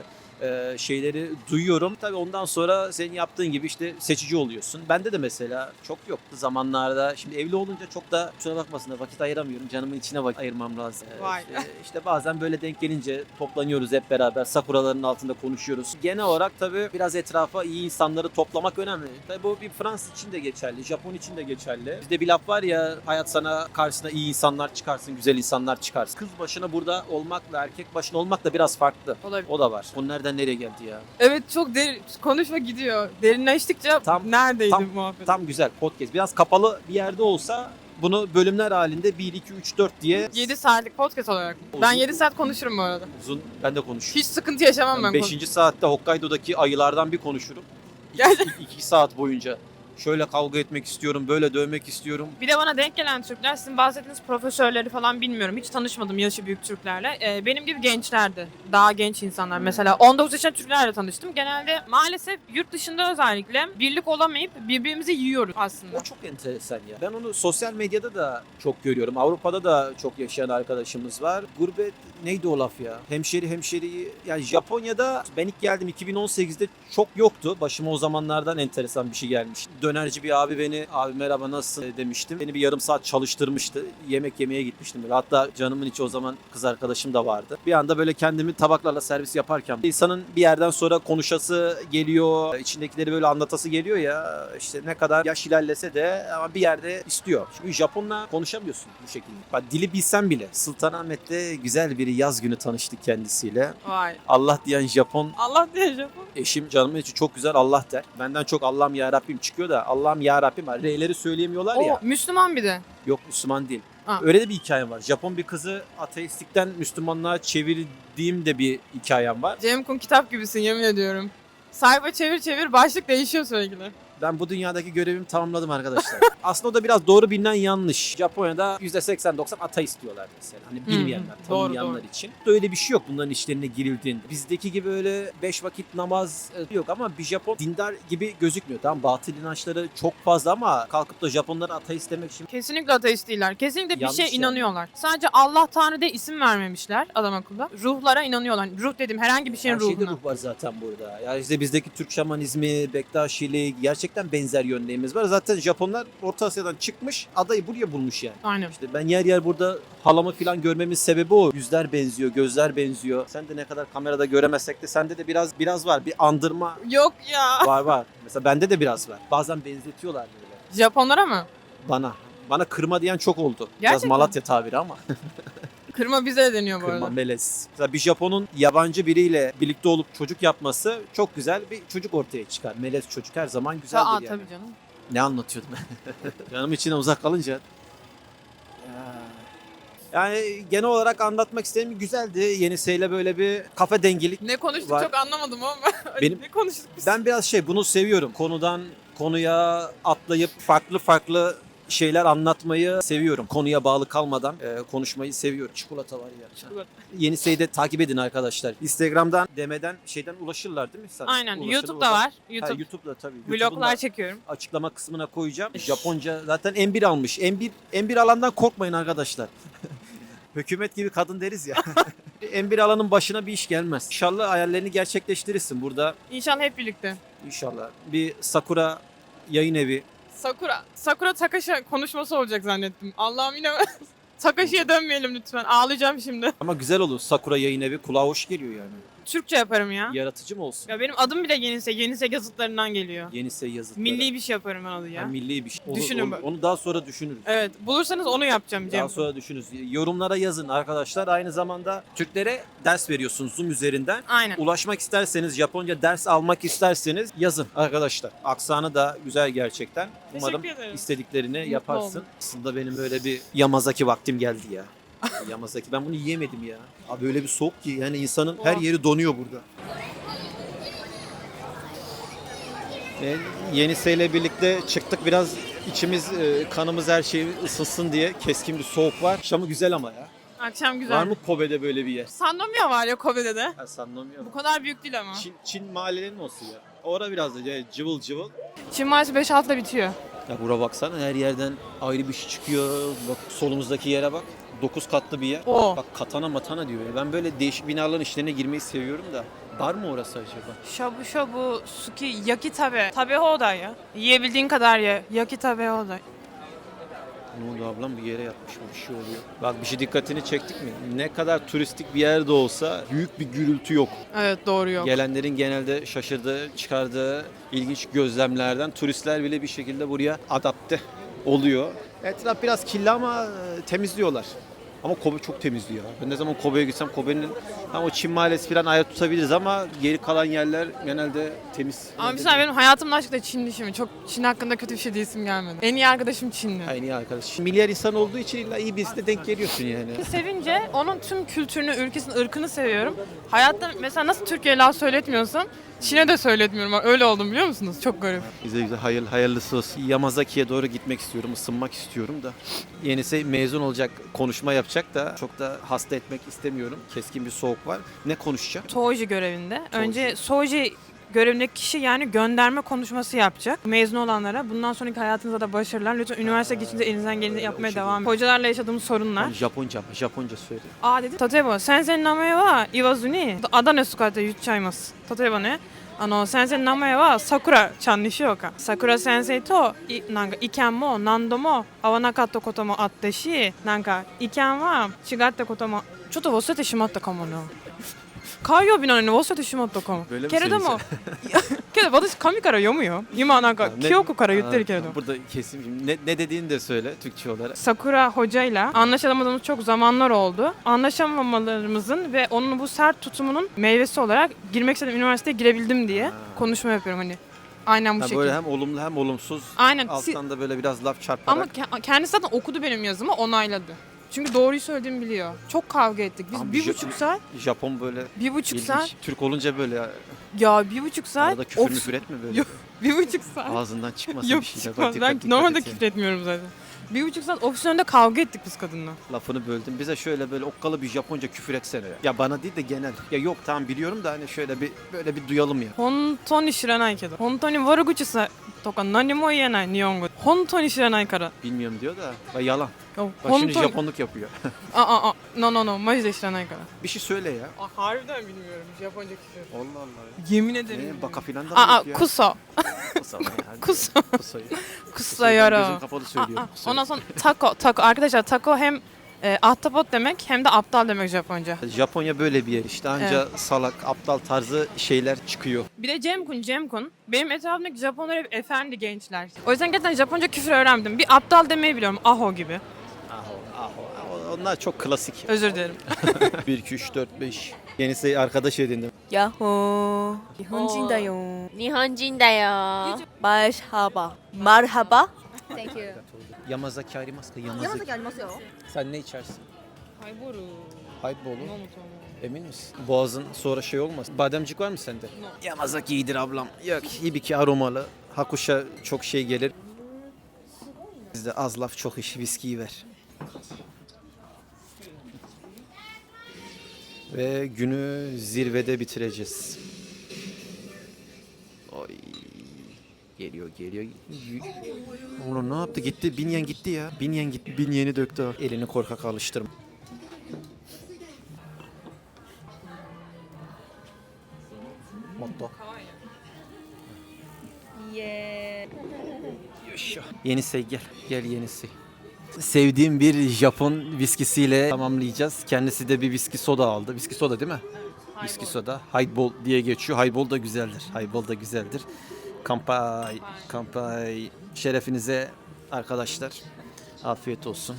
şeyleri duyuyorum. Tabii ondan sonra senin yaptığın gibi işte seçici oluyorsun. Bende de mesela çok yoktu zamanlarda. Şimdi evli olunca çok da kusura bakmasın vakit ayıramıyorum. Canımın içine vakit ayırmam lazım. Vay. İşte bazen böyle denk gelince toplanıyoruz hep beraber. Sakuraların altında konuşuyoruz. Genel olarak tabii biraz etrafa iyi insanları toplamak önemli. Tabii bu bir Fransız için de geçerli. Japon için de geçerli. Bizde bir laf var ya, hayat sana karşısına iyi insanlar çıkarsın, güzel insanlar çıkarsın. Kız başına burada olmakla erkek başına olmak da biraz farklı. Olabilir. O da var. Bunun nereden nereye geldi ya? Evet çok konuşma gidiyor. Derinleştikçe neredeydi muhabbet? Tam güzel podcast. Biraz kapalı bir yerde olsa bunu bölümler halinde 1, 2, 3, 4 diye 7 saatlik podcast olarak. Ben 7 saat konuşurum bu arada. uzun ben de konuşurum. Hiç sıkıntı yaşamam ben. 5. saatte Hokkaido'daki ayılardan bir konuşurum. Gerçekten. 2 saat boyunca. Şöyle kavga etmek istiyorum, böyle dövmek istiyorum. Bir de bana denk gelen Türkler, sizin bahsettiğiniz profesörleri falan bilmiyorum. Hiç tanışmadım yaşı büyük Türklerle. Benim gibi gençlerdi. Daha genç insanlar. Mesela 19 yaşında Türklerle tanıştım. Genelde maalesef yurt dışında özellikle birlik olamayıp birbirimizi yiyoruz aslında. O çok enteresan ya. Ben onu sosyal medyada da çok görüyorum. Avrupa'da da çok yaşayan arkadaşımız var. Gurbet neydi o laf ya? Hemşeriyi yani Japonya'da ben ilk geldim 2018'de çok yoktu. Başıma o zamanlardan enteresan bir şey gelmiş. Dönerci bir abi merhaba nasılsın demiştim. Beni bir yarım saat çalıştırmıştı. Yemek yemeye gitmiştim böyle. Hatta canımın içi o zaman kız arkadaşım da vardı. Bir anda böyle kendimi tabaklarla servis yaparken insanın bir yerden sonra konuşası geliyor. İçindekileri böyle anlatası geliyor ya. İşte ne kadar yaş ilerlese de ama bir yerde istiyor. Çünkü Japonla konuşamıyorsun bu şekilde. Bak, dili bilsen bile. Sultanahmet'te güzel bir yaz günü tanıştık kendisiyle. Vay. Allah diyen Japon. Allah diye Japon. Eşim canımın içi çok güzel Allah der. Benden çok Allah'ım ya Rabbim çıkıyor da Allah'ım ya Rabbim var. R'leri söyleyemiyorlar ya. O Müslüman bir de. Yok Müslüman değil. Ha. Öyle de bir hikayem var. Japon bir kızı ateistlikten Müslümanlığa çevirdiğim de bir hikayem var. Cem Kun kitap gibisin yemin ediyorum. Sayfa çevir başlık değişiyor sürekli. Ben bu dünyadaki görevimi tamamladım arkadaşlar. Aslında o da biraz doğru bilinen yanlış. Japonya'da %80-90 ateist diyorlar mesela. Hani bilmeyenler, tanımayanlar için. Öyle bir şey yok bunların işlerine girildiğinde. Bizdeki gibi öyle 5 vakit namaz yok ama bir Japon dindar gibi gözükmüyor. Tamam batıl inançları çok fazla ama kalkıp da Japonları ateist demek için Kesinlikle ateist değiller. Kesinlikle bir Yanlış şeye yani. inanıyorlar. Sadece Allah Tanrı diye isim vermemişler adam akıllı. Ruhlara inanıyorlar. Ruh dedim herhangi bir şeyin her şeyde ruhuna. ruh var zaten burada. Yani işte bizdeki Türk şamanizmi, Bektaşilik gerçekten benzer yönlerimiz var. Zaten Japonlar Orta Asya'dan çıkmış, adayı buraya bulmuş yani. Aynen. İşte ben yer burada halamı falan görmemin sebebi o. Yüzler benziyor, gözler benziyor. Sen de ne kadar kamerada göremezsek de sende de biraz var. Bir andırma Yok ya. var. Mesela bende de biraz var. Bazen benzetiyorlar böyle Japonlara mı? Bana kırma diyen çok oldu. Biraz Gerçekten? Malatya tabiri ama. Kırma bize de deniyor bu Kırma, arada. melez. Mesela bir Japon'un yabancı biriyle birlikte olup çocuk yapması çok güzel bir çocuk ortaya çıkar. Melez çocuk her zaman güzeldir yani. Tabii canım. Ne anlatıyordum? Canım içine uzak kalınca. Yani genel olarak anlatmak istediğim güzeldi. Yenise'yle böyle bir kafa dengelik. Ne konuştuk Var. çok anlamadım ama. Benim- Ne konuştuk biz? Ben biraz bunu seviyorum. Konudan konuya atlayıp farklı şeyler anlatmayı seviyorum. Konuya bağlı kalmadan konuşmayı seviyorum. Çikolata var ya. Çikolata. Yenise'yi de takip edin arkadaşlar. Instagram'dan DM'den ulaşırlar değil mi sana? Aynen. Ulaşır, YouTube'da ulaşır. var. Ha, YouTube'da tabii. YouTube'un Vloglar da çekiyorum. açıklama kısmına koyacağım. Japonca zaten M1 almış. M1 alandan korkmayın arkadaşlar. Hükümet gibi kadın deriz ya. M1 alanın başına bir iş gelmez. İnşallah hayallerini gerçekleştirirsin burada. İnşallah hep birlikte. İnşallah. Bir Sakura yayın evi. Sakura Takashi konuşması olacak zannettim. Allah'ım yine Takashi'ye dönmeyelim lütfen. Ağlayacağım şimdi. Ama güzel olur. Sakura yayın evi kulağa hoş geliyor yani. Türkçe yaparım ya. Yaratıcı mı olsun? Ya benim adım bile Yenise. Yenise yazıtlarından geliyor. Yenise yazıtları. Milli bir şey yaparım ben adı ya. Ha, milli bir şey. Düşünün Onu, bak. onu daha sonra düşünürüz. Evet. Bulursanız onu yapacağım Cem. Daha sonra düşünürüz. Yorumlara yazın arkadaşlar. Aynı zamanda Türklere ders veriyorsunuz Zoom üzerinden. Aynen. Ulaşmak isterseniz, Japonca ders almak isterseniz yazın arkadaşlar. Aksanı da güzel gerçekten. Umarım Teşekkür ederim. istediklerini yaparsın. oldum. Aslında benim böyle bir Yamazaki vaktim geldi ya. Yamazaki. Ben bunu yiyemedim ya. Abi öyle bir soğuk ki yani insanın her yeri donuyor burada. Yenise ile birlikte çıktık biraz içimiz kanımız her şey ısınsın diye keskin bir soğuk var. Akşamı güzel ama ya. Akşam güzel. Var mı Kobe'de böyle bir yer? Sandomya var ya Kobe'de de. Ha, sanmıyorum. Bu kadar büyük değil ama. Çin mahallenin olsun ya. Orada biraz da cıvıl cıvıl. Çin Marşı 5-6'da bitiyor. Ya bura baksana her yerden ayrı bir şey çıkıyor. Bak solumuzdaki yere bak. 9 katlı bir yer. Oo. Bak katana matana diyor ya. Ben böyle değişik binaların içlerine girmeyi seviyorum da. Var mı orası acaba? Shabu shabu, suki, yakitabe. Tabe hodai ya. Yiyebildiğin kadar ye. Yakitabe hodai. Ne oldu ablam bir yere yatmış mı bir şey oluyor. Bak bir şey dikkatini çektik mi? Ne kadar turistik bir yerde olsa büyük bir gürültü yok. Evet doğru yok. Gelenlerin genelde şaşırdığı, çıkardığı ilginç gözlemlerden turistler bile bir şekilde buraya adapte oluyor. Etraf biraz kirli ama temizliyorlar. Ama Kobe çok temiz diyor. Ben ne zaman Kobe'ye gitsem Kobe'nin o Çin mahallesi falan ayrı tutabiliriz ama geri kalan yerler genelde temiz. Ama mesela benim hayatımda aşkta Çin dişimi. Çok Çin hakkında kötü bir şey diyesim gelmedi. En iyi arkadaşım Çinli. Aynı iyi arkadaş. Şimdi milyar insan olduğu için illa iyi birisine denk geliyorsun yani. Sevince onun tüm kültürünü, ülkesini, ırkını seviyorum. Hayatta mesela nasıl Türkiye'ye laf söyletmiyorsam Çin'e de söyletmiyorum. Öyle oldum biliyor musunuz? Çok garip. Güzel güzel hayırlısı olsun. Yamazaki'ye doğru gitmek istiyorum, ısınmak istiyorum da. Yenisi mezun olacak, konuşma yapacak da çok da hasta etmek istemiyorum. Keskin bir soğuk var. Ne konuşacak? Soji görevinde. Önce Soji görevindeki kişi yani gönderme konuşması yapacak. Mezun olanlara bundan sonraki hayatınızda da başarılar. Lütfen üniversite geçince elinizden geleni yapmaya devam edin. Hocalarla yaşadığımız sorunlar. Yani Japonca söyle. Dedi. 例えば先生の名前は言わずにあだ名使って言っちゃいます。例えばね、先生の名前はさくらちゃんにしようか。さくら先生となんか意見も何度も合わなかったこともあったし、なんか意見は違ったこともちょっと忘れてしまったかもな。火曜日なのに忘れてしまったかも。Böyle mi けれども、けど私紙から読むよ。今なんか記憶から言ってるけれど。 Burada kesin şimdi ne dediğini de söyle Türkçe olarak. Sakura hocayla anlaşamadığımız çok zamanlar oldu. Anlaşamamalarımızın ve onun bu sert tutumunun meyvesi olarak girmek istediğim üniversiteye girebildim diye konuşma yapıyorum hani. Aynen bu Ha, şekilde. böyle hem olumlu hem olumsuz. Aynen. Alttan da böyle biraz laf çarparak. Ama kendisi zaten okudu benim yazımı, onayladı. Çünkü doğruyu söylediğimi biliyor. Çok kavga ettik. Biz Ama 1,5 saat, Japon böyle 1,5 ilginç. saat, Türk olunca böyle ya 1,5 saat, arada küfür müfür etme böyle. Yok, 1,5 saat. Ağzından çıkmasın Yok bir şeyler. Bak, çıkmaz. Ben dikkat normalde et yani. küfür etmiyorum zaten. 1,5 saat ofis önünde kavga ettik biz kadınla. Lafını böldüm. Bize şöyle böyle okkalı bir Japonca küfür etsene ya. Ya bana değil de genel. Ya yok tamam biliyorum da hani şöyle bir böyle bir duyalım ya. 本当に知らないけど本当に悪口さとか何も言えない日本語本当に知らないから Bilmiyorum diyor da bak yalan. いや Bak 本 şimdi 当に Japonluk yapıyor. no マジで知らないから bir şey söyle ya. harbiden bilmiyorum Japonca küfür Allah Allah. yemin ederim Ne baka filan da mı yok ya? kuso Kusa mı ya? kuso Kusayı. kuso Ben yara gözüm kapalı söylüyorum. kusayı. ondan sonra taco arkadaşlar taco hem ahtapot demek hem de aptal demek Japonca. Japonya böyle bir yer işte. Anca salak, aptal tarzı şeyler çıkıyor. Bir de Cemkun. Benim etrafımdaki Japonlar hep efendi gençler. O yüzden gerçekten Japonca küfür öğrendim. Bir aptal demeyi biliyorum. Aho gibi. Onlar çok klasik. Özür dilerim. 1, 2, 3, 4, 5. Yenisi arkadaş edindim. ヤッホー日本人だよ日本人だよマルハバマルハバ Yamazaki arimasu ka? Yamazaki. ありますよ Sen ne içersin? Hayboru. Haybolu. Nomutomo. Emin misin? Boğazın sonra şey olmaz. Bademcik var mı sende? No. Yamazaki iyidir ablam. Yok, Hibiki aromalı. Hakuşa çok şey gelir. Bizde az laf çok iş, viskiyi ver. Ve günü zirvede bitireceğiz. Oy. Geliyor. Oğlum ne yaptı? Gitti. Binyen gitti ya. Binyen gitti. Binyeni döktü. Elini korkak alıştırma. Motto. Yeah. Yaşa. Yenisi gel. Gel Yenisi. Sevdiğim bir Japon viskisiyle tamamlayacağız. Kendisi de bir viski soda aldı. Viski soda değil mi? Viski soda. Highball diye geçiyor. Highball da güzeldir. Highball da güzeldir. Kanpai. Kanpai. Şerefinize arkadaşlar. Afiyet olsun.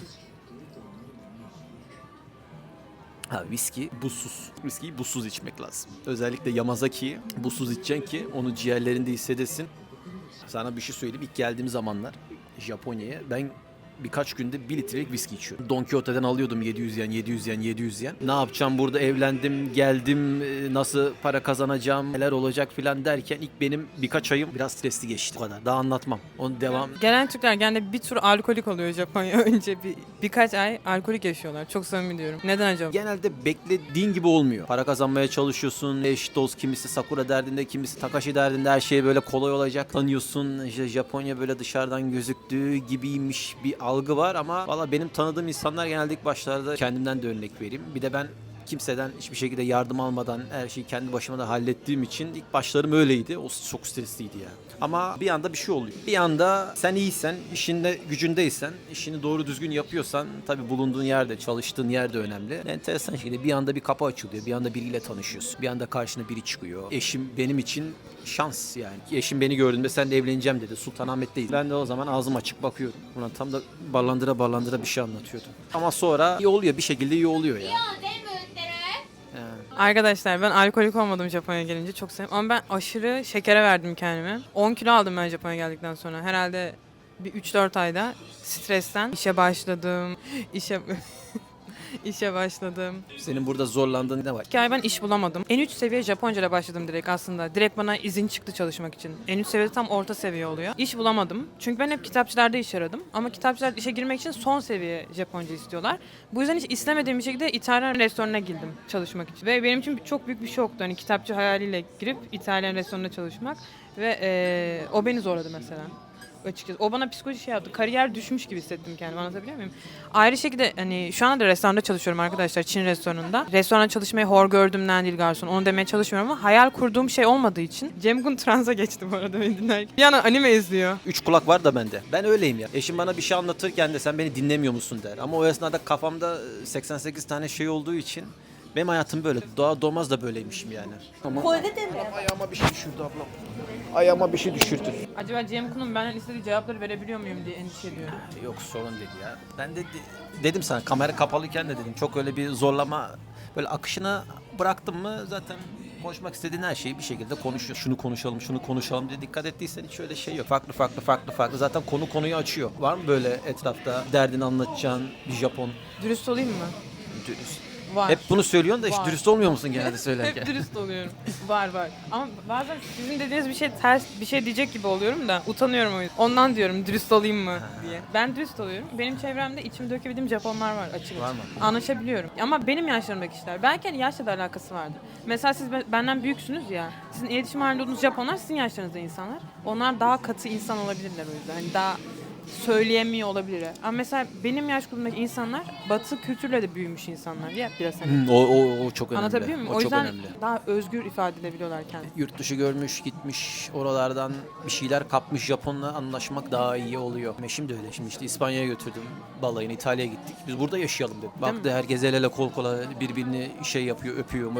Ha, viski buzsuz. Viskiyi buzsuz içmek lazım. Özellikle Yamazaki'yi buzsuz içeceksin ki onu ciğerlerinde hissedesin. Sana bir şey söyleyeyim. İlk geldiğim zamanlar Japonya'ya ben birkaç günde 1 litrelik viski içiyorum. Don Quixote'den alıyordum 700 yen. Ne yapacağım burada, evlendim, geldim, nasıl para kazanacağım, neler olacak filan derken ilk benim birkaç ayım biraz stresli geçti. O kadar. Daha anlatmam. Onu devam. Gelen Türkler genelde bir tur alkolik oluyor Japonya önce birkaç ay alkolik yaşıyorlar. Çok samimi diyorum. Neden acaba? Genelde beklediğin gibi olmuyor. Para kazanmaya çalışıyorsun. Eş, dost, kimisi Sakura derdinde, kimisi Takashi derdinde, her şey böyle kolay olacak sanıyorsun. İşte Japonya böyle dışarıdan gözüktüğü gibiymiş bir algı var ama valla benim tanıdığım insanlar genelde ilk başlarda, kendimden de örnek vereyim. Bir de ben kimseden hiçbir şekilde yardım almadan her şeyi kendi başıma da hallettiğim için ilk başlarım öyleydi. O çok stresliydi ya. Ama bir anda bir şey oluyor. Bir anda sen iyiysen, işinde gücündeysen, işini doğru düzgün yapıyorsan, tabii bulunduğun yerde, çalıştığın yerde önemli. Enteresan şekilde bir anda bir kapı açılıyor. Bir anda biriyle tanışıyorsun. Bir anda karşına biri çıkıyor. Eşim benim için şans yani. Eşim beni gördüğünde sen de evleneceğim dedi. Sultanahmet'teyiz. Ben de o zaman ağzım açık bakıyordum. Buna tam da ballandıra bir şey anlatıyordum. Ama sonra iyi oluyor. Bir şekilde iyi oluyor ya. Arkadaşlar ben alkolik olmadım Japonya'ya gelince, çok sevdim. Ama ben aşırı şekere verdim kendimi. 10 kilo aldım ben Japonya'ya geldikten sonra. Herhalde bir 3-4 ayda stresten işe başladım. İşe başladım. Senin burada zorlandığın ne var? 2 ay ben iş bulamadım. En üst seviye Japonca ile başladım direkt aslında. Direkt bana izin çıktı çalışmak için. En üst seviyede tam orta seviye oluyor. İş bulamadım. Çünkü ben hep kitapçılarda iş aradım. Ama kitapçılar işe girmek için son seviye Japonca istiyorlar. Bu yüzden hiç istemediğim bir şekilde İtalyan restoranına girdim çalışmak için. Ve benim için çok büyük bir şoktu. Hani kitapçı hayaliyle girip İtalyan restoranına çalışmak. Ve o beni zorladı mesela. Açıkçası. O bana psikolojik şey yaptı. Kariyer düşmüş gibi hissettim kendimi. Anlatabiliyor muyum? Ayrı şekilde hani şu anda da restoranda çalışıyorum arkadaşlar. Çin restoranında. Restoranda çalışmayı hor gördüğümden değil garson. Onu demeye çalışmıyorum ama hayal kurduğum şey olmadığı için Cemgun transa geçti bu arada beni dinlerken. Bir yana anime izliyor. 3 kulak var da bende. Ben öyleyim ya. Eşim bana bir şey anlatırken de sen beni dinlemiyor musun der. Ama o esnada kafamda 88 tane şey olduğu için benim hayatım böyle. Doğa doğmaz da böyleymişim yani. Ama ayağıma bir şey düşürdü ablam. Ayağıma bir şey düşürdü. Acaba Cemgun'un benden istediği cevapları verebiliyor muyum diye endişe ediyorum. Yok sorun dedi ya. Ben de dedim sana, kamera kapalıyken de dedim. Çok öyle bir zorlama, böyle akışına bıraktım mı zaten konuşmak istediğin her şeyi bir şekilde konuşuyor. Şunu konuşalım diye dikkat ettiysen hiç öyle şey yok. Farklı. Zaten konu konuyu açıyor. Var mı böyle etrafta derdini anlatacağın bir Japon? Dürüst olayım mı? Dürüst. Var. Hep bunu söylüyorsun da hiç Var. dürüst olmuyor musun genelde söylerken? Hep dürüst oluyorum. Var. Ama bazen sizin dediğiniz bir şey ters bir şey diyecek gibi oluyorum da utanıyorum o yüzden. Ondan diyorum dürüst olayım mı diye. Ben dürüst oluyorum. Benim çevremde içimi dökebildiğim Japonlar var açık. Var mı? Anlaşabiliyorum. Ama benim yaşlarımdaki kişiler. Belki hani yaşla da alakası vardır. Mesela siz benden büyüksünüz ya. Sizin iletişim halinde olduğunuz Japonlar sizin yaşlarınızda insanlar. Onlar daha katı insan olabilirler o yüzden. Hani daha söyleyemiyor olabilir. Ama mesela benim yaş grubundaki insanlar Batı kültürle de büyümüş insanlar ya biraz hani. O çok önemli. Anlatabiliyor muyum? O çok yüzden önemli. daha özgür ifade edebiliyorlar kendini. Yurt dışı görmüş, gitmiş, oralardan bir şeyler kapmış, Japon'la anlaşmak daha iyi oluyor. Eşim de öyle. Şimdi işte İspanya'ya götürdüm balayını, İtalya'ya gittik. Biz burada yaşayalım dedik. Baktı herkes el ele kol kola birbirini şey yapıyor, öpüyor.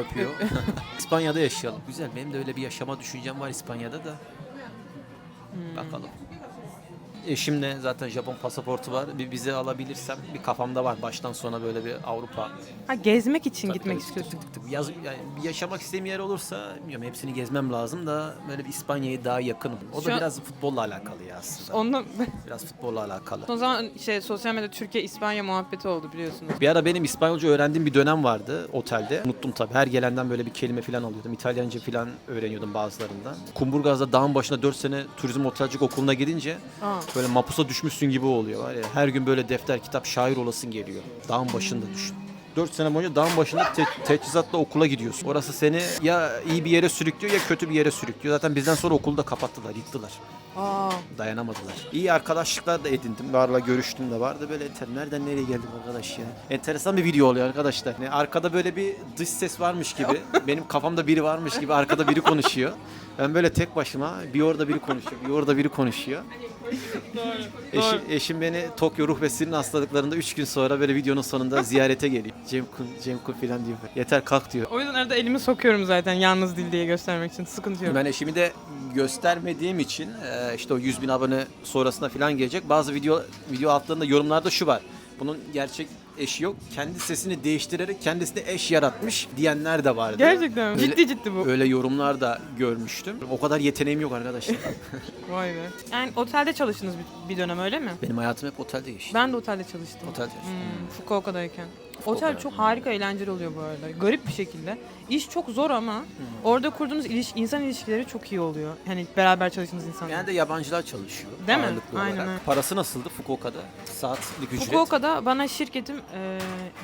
İspanya'da yaşayalım. Güzel. Benim de öyle bir yaşama düşüncem var İspanya'da da. Bakalım. eşimle zaten Japon pasaportu var. Bir vize alabilirsem bir kafamda var baştan sona böyle bir Avrupa. Ha, gezmek için Tabii, gitmek tabii, istiyorsun. Yaz, yani bir yaşamak istediğim yer olursa bilmiyorum hepsini gezmem lazım da böyle bir İspanya'ya daha yakınım. O Şu da an- biraz futbolla alakalı ya aslında. Ondan Biraz futbolla alakalı. o zaman sosyal medyada Türkiye İspanya muhabbeti oldu biliyorsunuz. Bir ara benim İspanyolca öğrendiğim bir dönem vardı otelde. Unuttum tabii. Her gelenden böyle bir kelime falan alıyordum. İtalyanca falan öğreniyordum bazılarından. Kumburgaz'da dağın başında 4 sene turizm otelcilik okuluna gidince böyle mapusa düşmüşsün gibi oluyor var ya. Her gün böyle defter, kitap, şair olasın geliyor. Dağın başında düşün. 4 sene boyunca dağın başında teçhizatla okula gidiyorsun. Orası seni ya iyi bir yere sürüklüyor ya kötü bir yere sürüklüyor. Zaten bizden sonra okulu da kapattılar, yıktılar. Dayanamadılar. İyi arkadaşlıklar da edindim. Varla görüştüm de vardı. Böyle nereden nereye geldim arkadaş ya. Enteresan bir video oluyor arkadaşlar. Yani arkada böyle bir dış ses varmış gibi. Benim kafamda biri varmış gibi arkada biri konuşuyor. Ben böyle tek başıma bir orada biri konuşuyor, bir orada biri konuşuyor. Eşim beni Tokyo Ruh ve Sinir hastalıklarında 3 gün sonra böyle videonun sonunda ziyarete geliyor. Cem Kun falan diyor. Yeter kalk diyor. O yüzden arada elimi sokuyorum zaten yalnız değil diye göstermek için. Sıkıntı yok. Ben eşimi de göstermediğim için işte o 100.000 abone sonrasında falan gelecek. Bazı video altlarında yorumlarda şu var. Bunun gerçek eşi yok. Kendi sesini değiştirerek kendisine eş yaratmış diyenler de vardı. Gerçekten mi? Öyle- Ciddi bu. Öyle yorumlar da görmüştüm. O kadar yeteneğim yok arkadaşlar. Vay be. Yani otelde çalıştınız bir dönem öyle mi? Benim hayatım hep otelde geçti. Ben de otelde çalıştım. Otelde yaşadım. Fukuoka'dayken. Otel çok harika eğlenceli oluyor bu arada. Garip bir şekilde. İş çok zor ama orada kurduğunuz insan ilişkileri çok iyi oluyor. Hani beraber çalıştığınız insanlar. Yani de yabancılar çalışıyor. Değil mi? Ağırlıklı Aynen olarak. öyle. Parası nasıldı Fukuoka'da? Saatlik ücret. Fukuoka'da bana şirketim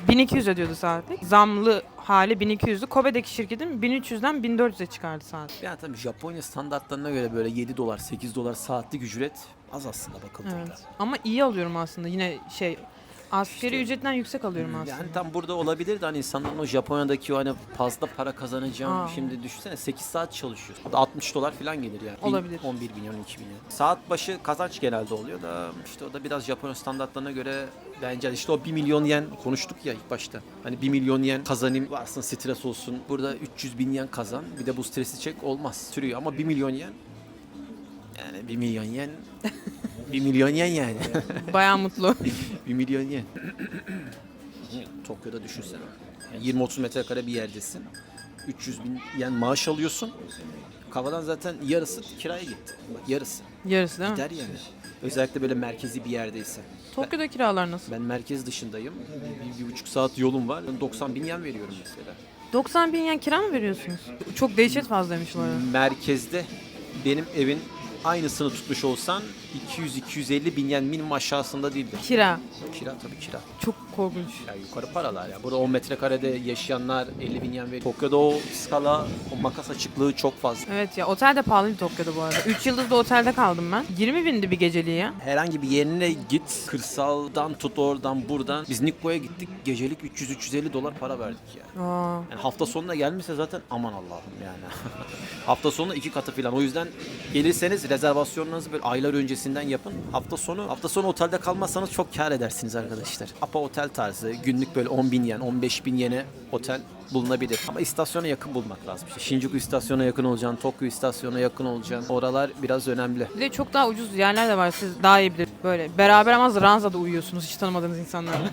1200 ödüyordu saatlik. Zamlı hali 1200'dü. Kobe'deki şirketim 1300'den 1400'e çıkardı saat. Yani tabii Japonya standartlarına göre böyle 7 dolar, 8 dolar saatlik ücret az aslında bakıldığında. Evet. Ama iyi alıyorum aslında. Yine asgari ücretten yüksek alıyorum aslında. Yani tam burada olabilir de hani insanların o Japonya'daki o hani fazla para kazanacağım. Aa. Şimdi düşünsene 8 saat çalışıyorsun. 60 dolar falan gelir yani. Olabilir. 11 bin, 12 bin. Saat başı kazanç genelde oluyor da işte o da biraz Japonya standartlarına göre bence işte o 1 milyon yen konuştuk ya ilk başta. Hani 1 milyon yen kazanayım varsın stres olsun. Burada 300 bin yen kazan. Bir de bu stresi çek olmaz. Sürüyor ama 1 milyon yen yani 1 milyon yen 1 milyon yen yani. Bayağı mutlu. 1 milyon yen. Tokyo'da düşünsene. Yani 20-30 metrekare bir yerdesin. 300 bin yen maaş alıyorsun. Kafadan zaten yarısı kiraya gitti. Bak yarısı. Yarısı değil mi? Gider yani. Özellikle böyle merkezi bir yerdeyse. Tokyo'da kiralar nasıl? Ben merkez dışındayım. Bir buçuk saat yolum var. Ben 90 bin yen veriyorum mesela. 90 bin yen kira mı veriyorsunuz? Çok dehşet fazlaymış bu arada. Merkezde benim evin aynısını tutmuş olsan 200-250 bin yen minimum aşağısında değildir. Kira. Kira tabii kira. Çok korkunç. Ya yukarı paralar ya. Burada 10 metrekarede yaşayanlar 50 bin yen veriyor. Tokyo'da o skala, o makas açıklığı çok fazla. Evet ya otel de pahalıydı Tokyo'da bu arada. 3 yıldızlı otelde kaldım ben. 20 bindi bir geceliği ya. Herhangi bir yerine git, kırsaldan tut oradan buradan. Biz Nikko'ya gittik, gecelik 300-350 dolar para verdik yani. Yani hafta sonuna gelmişse zaten aman Allah'ım yani. Hafta sonu 2 katı falan. O yüzden gelirseniz rezervasyonlarınızı böyle aylar öncesinden yapın. Hafta sonu otelde kalmazsanız çok kâr edersiniz arkadaşlar. Apa otel tarzı günlük böyle 10 bin yen, 15 bin yene otel bulunabilir. Ama istasyona yakın bulmak lazım. İşte Shinjuku istasyona yakın olacaksın, Tokyo istasyona yakın olacaksın. Oralar biraz önemli. Bir de çok daha ucuz yerler de var. Siz daha iyi bilir. Böyle beraber ama ranzada uyuyorsunuz hiç tanımadığınız insanlarla.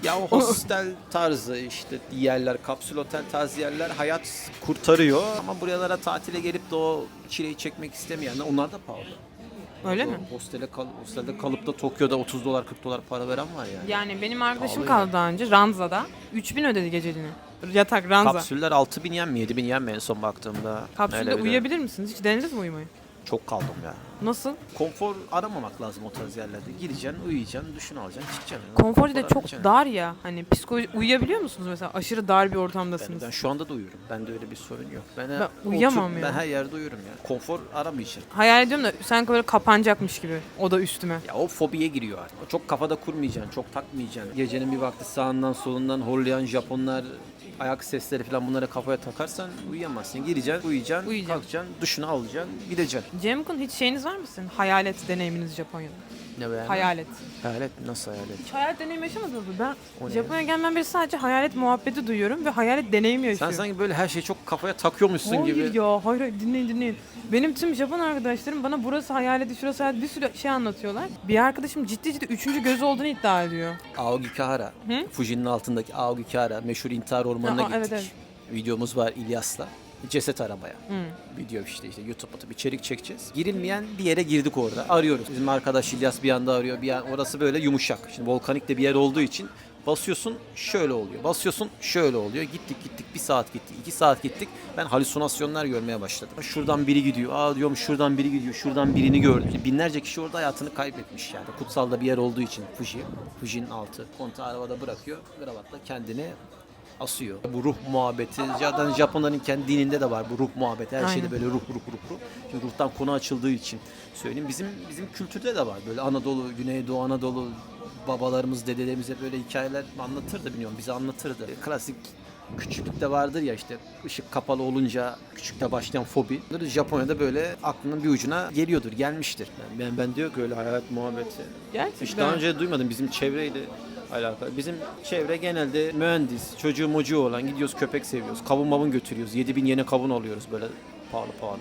Ya o hostel tarzı işte yerler, kapsül otel tarzı yerler hayat kurtarıyor. Ama buralara tatile gelip de o çileyi çekmek istemeyenler onlar da pahalı. Öyle mi? Hostelde kalıp da Tokyo'da 30 dolar 40 dolar para veren var yani. Yani benim arkadaşım Pahalı kaldı daha önce Ranza'da. 3000 ödedi geceliğini. Yatak ranza. Kapsüller 6 bin yen mi 7 bin yen mi en son baktığımda? Kapsülde Öyle bir de. uyuyabilir misiniz? Hiç denediniz mi uyumayı? Çok kaldım ya. Nasıl? Konfor aramamak lazım o tarz yerlerde. Gireceksin, uyuyacaksın, duşunu alacaksın, çıkacaksın. Konforcu da çok arayacaksın. dar ya. Hani psikoloji uyuyabiliyor musunuz mesela? Aşırı dar bir ortamdasınız. Ben şu anda da uyuyorum. Bende öyle bir sorun yok. Ben uyuyamam ya. Ben her yerde uyurum ya. Konfor aramayacaksın. Hayal ediyorum da sanki böyle kapanacakmış gibi. O da üstüme. Ya o fobiye giriyor artık. Çok kafada kurmayacaksın, çok takmayacaksın. Gecenin bir vakti sağından solundan horlayan Japonlar, ayak sesleri falan bunlara kafaya takarsan uyuyamazsın. Gireceksin, uyuyacaksın, kalkacaksın, duşunu alacaksın, gideceksin. Cem Kun hiç şeyiniz var mı sizin? Hayalet deneyiminiz Japonya'da. Ne beğendin? Hayalet. Hayalet nasıl hayalet? Hiç hayalet deneyimi yaşamadınız mı? Ben O ne? Japonya'ya gelmem beri sadece hayalet muhabbeti duyuyorum ve hayalet deneyimi Sen yaşıyorum. sanki böyle her şeyi çok kafaya takıyormuşsun Hayır gibi. ya, hayır dinleyin. Benim tüm Japon arkadaşlarım bana burası hayaleti, şurası hayalet bir sürü şey anlatıyorlar. Bir arkadaşım ciddi 3. göz olduğunu iddia ediyor. Aokigahara. Hı? Fuji'nin altındaki Aokigahara meşhur intihar ormanına Aa, gittik. evet. Videomuz var İlyas'la. Ceset aramaya. Hı. Video işte YouTube'da atıp içerik çekeceğiz. Girilmeyen bir yere girdik orada. Arıyoruz. Bizim arkadaş İlyas bir anda arıyor. Bir an orası böyle yumuşak. Şimdi volkanik de bir yer olduğu için basıyorsun şöyle oluyor. Basıyorsun şöyle oluyor. Gittik 1 saat gittik. 2 saat gittik. Ben halüsinasyonlar görmeye başladım. Şuradan biri gidiyor. Aa diyorum şuradan biri gidiyor. Şuradan birini gördüm. Binlerce kişi orada hayatını kaybetmiş yani. Kutsal da bir yer olduğu için Fuji. Fuji'nin altı. Kontağı arabada bırakıyor. Kravatla kendini asıyor. Bu ruh muhabbeti. Zaten Japonların kendi dininde de var bu ruh muhabbeti. Her Aynen. şeyde böyle ruh. Şimdi ruhtan konu açıldığı için söyleyeyim. Bizim kültürde de var. Böyle Anadolu, Güneydoğu Anadolu babalarımız, dedelerimiz hep böyle hikayeler anlatırdı biliyorum. Bize anlatırdı. Klasik küçüklükte vardır ya işte ışık kapalı olunca küçükte başlayan fobi. Bunları Japonya'da böyle aklının bir ucuna geliyordur, gelmiştir. Ben diyor ki öyle hayat muhabbeti. Gerçekten. Hiç daha önce duymadım bizim çevreyle alakalı. Bizim çevre genelde mühendis, çocuğu mocuğu olan gidiyoruz köpek seviyoruz. Kavun mavun götürüyoruz. 7000 yeni kavun alıyoruz böyle pahalı.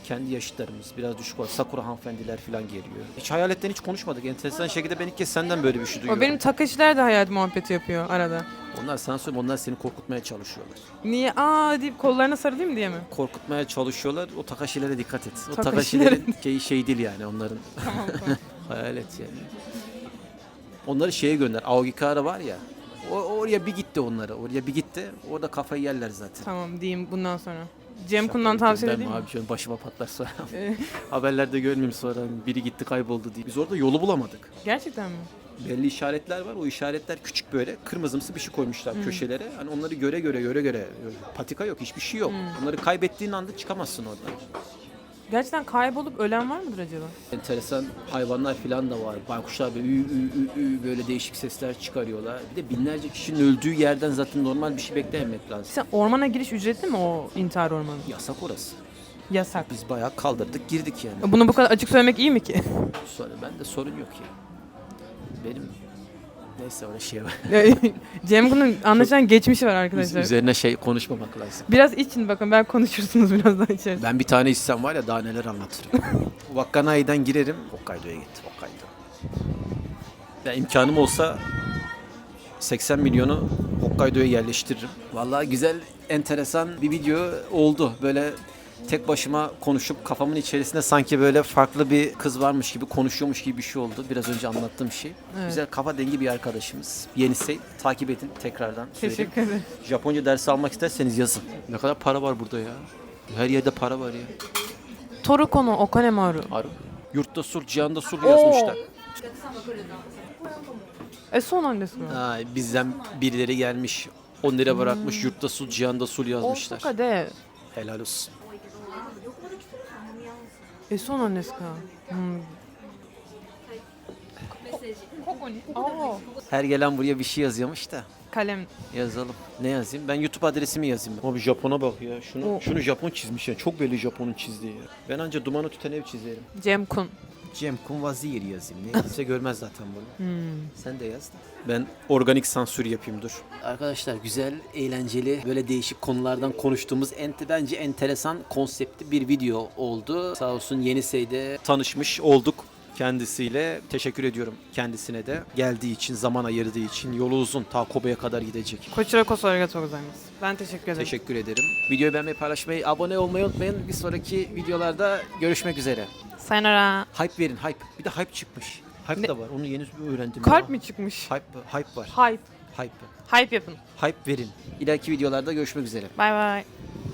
Kendi yaşıtlarımız biraz düşük var. Sakura hanımefendiler falan geliyor. Hiç hayaletten hiç konuşmadık. Enteresan şekilde ben ilk kez senden böyle bir şey duyuyorum. O benim Takashi'ler de hayalet muhabbeti yapıyor arada. Onlar sana söyleyeyim, onlar seni korkutmaya çalışıyorlar. Niye? Aa deyip kollarına sarılayım diye mi? Korkutmaya çalışıyorlar. O Takashi'lere dikkat et. O Takashi'lere- Takashi'lerin şey değil yani onların. Tamam tamam. Hayalet yani. Onları şeye gönder. Aokigahara var ya. Oraya bir gitti onları. Oraya bir gitti. Orada kafayı yerler zaten. Tamam diyeyim bundan sonra. Cem Kun'dan tavsiye Ben edeyim mi? abi şöyle başıma patlar sonra. Ee, Haberlerde görmeyeyim sonra biri gitti kayboldu diye. Biz orada yolu bulamadık. Gerçekten mi? Belli işaretler var. O işaretler küçük böyle kırmızımsı bir şey koymuşlar köşelere. Hani onları göre patika yok, hiçbir şey yok. Onları kaybettiğin anda çıkamazsın oradan. Gerçekten kaybolup ölen var mıdır acaba? Enteresan hayvanlar falan da var. Baykuşlar böyle böyle değişik sesler çıkarıyorlar. Bir de binlerce kişinin öldüğü yerden zaten normal bir şey beklememek lazım. Sen ormana giriş ücretli mi o intihar ormanı? Yasak orası. Yasak. Biz bayağı kaldırdık girdik yani. Bunu bu kadar açık söylemek iyi mi ki? Sonra bende sorun yok ya. Benim neyse öyle şey var. Cem Kun'un anlaşılan geçmişi var arkadaşlar. Üzerine şey konuşmamak lazım. Biraz için bakın ben konuşursunuz biraz daha içeride. Ben bir tane içsem var ya daha neler anlatırım. Wakkanai'den girerim. Hokkaido'ya git. Hokkaido. Ya imkanım olsa 80 milyonu Hokkaido'ya yerleştiririm. Vallahi güzel, enteresan bir video oldu. Böyle tek başıma konuşup kafamın içerisinde sanki böyle farklı bir kız varmış gibi konuşuyormuş gibi bir şey oldu. Biraz önce anlattığım şey. Evet. Güzel kafa dengi bir arkadaşımız. Yenisey takip edin tekrardan söyleyeyim. Teşekkür ederim. Japonca dersi almak isterseniz yazın. Ne kadar para var burada ya. Her yerde para var ya. Toruko no Okanemaru. Harbi. Yurtta sur, cihanda sur yazmışlar. Son annesi mi? Ha, bizden birileri gelmiş. 10 lira bırakmış. Yurtta sul, cihanda sul yazmışlar. Osaka de. Helal olsun. Son annesi ka. Aa, Her gelen buraya bir şey yazıyormuş da. kalem. Yazalım. Ne yazayım? Ben YouTube adresimi yazayım. Abi Japon'a bak ya. O- Şunu Japon çizmiş ya. Çok belli Japon'un çizdiği ya. Ben anca dumanı tüten ev çizerim. Cem Kun. Cem Kunvazir yazayım. Ne kimse görmez zaten bunu. Sen de yaz. Ben organik sansür yapayım dur. Arkadaşlar güzel, eğlenceli, böyle değişik konulardan konuştuğumuz bence enteresan konseptli bir video oldu. Sağ olsun Yenisey'de tanışmış olduk kendisiyle. Teşekkür ediyorum kendisine de. Geldiği için, zaman ayırdığı için. Yolu uzun. Ta Kobe'ye kadar gidecek. Koçura koso arigatou gozaimasu. Ben teşekkür ederim. Teşekkür ederim. Videoyu beğenmeyi, paylaşmayı, abone olmayı unutmayın. Bir sonraki videolarda görüşmek üzere. Sayonara. Hype verin, hype. Bir de hype çıkmış. Hype Ne? de var. Onu yeni öğrendim. Kalp ya. mi çıkmış? Hype var. Hype. Hype. Hype yapın. Hype verin. İleriki videolarda görüşmek üzere. Bay bay.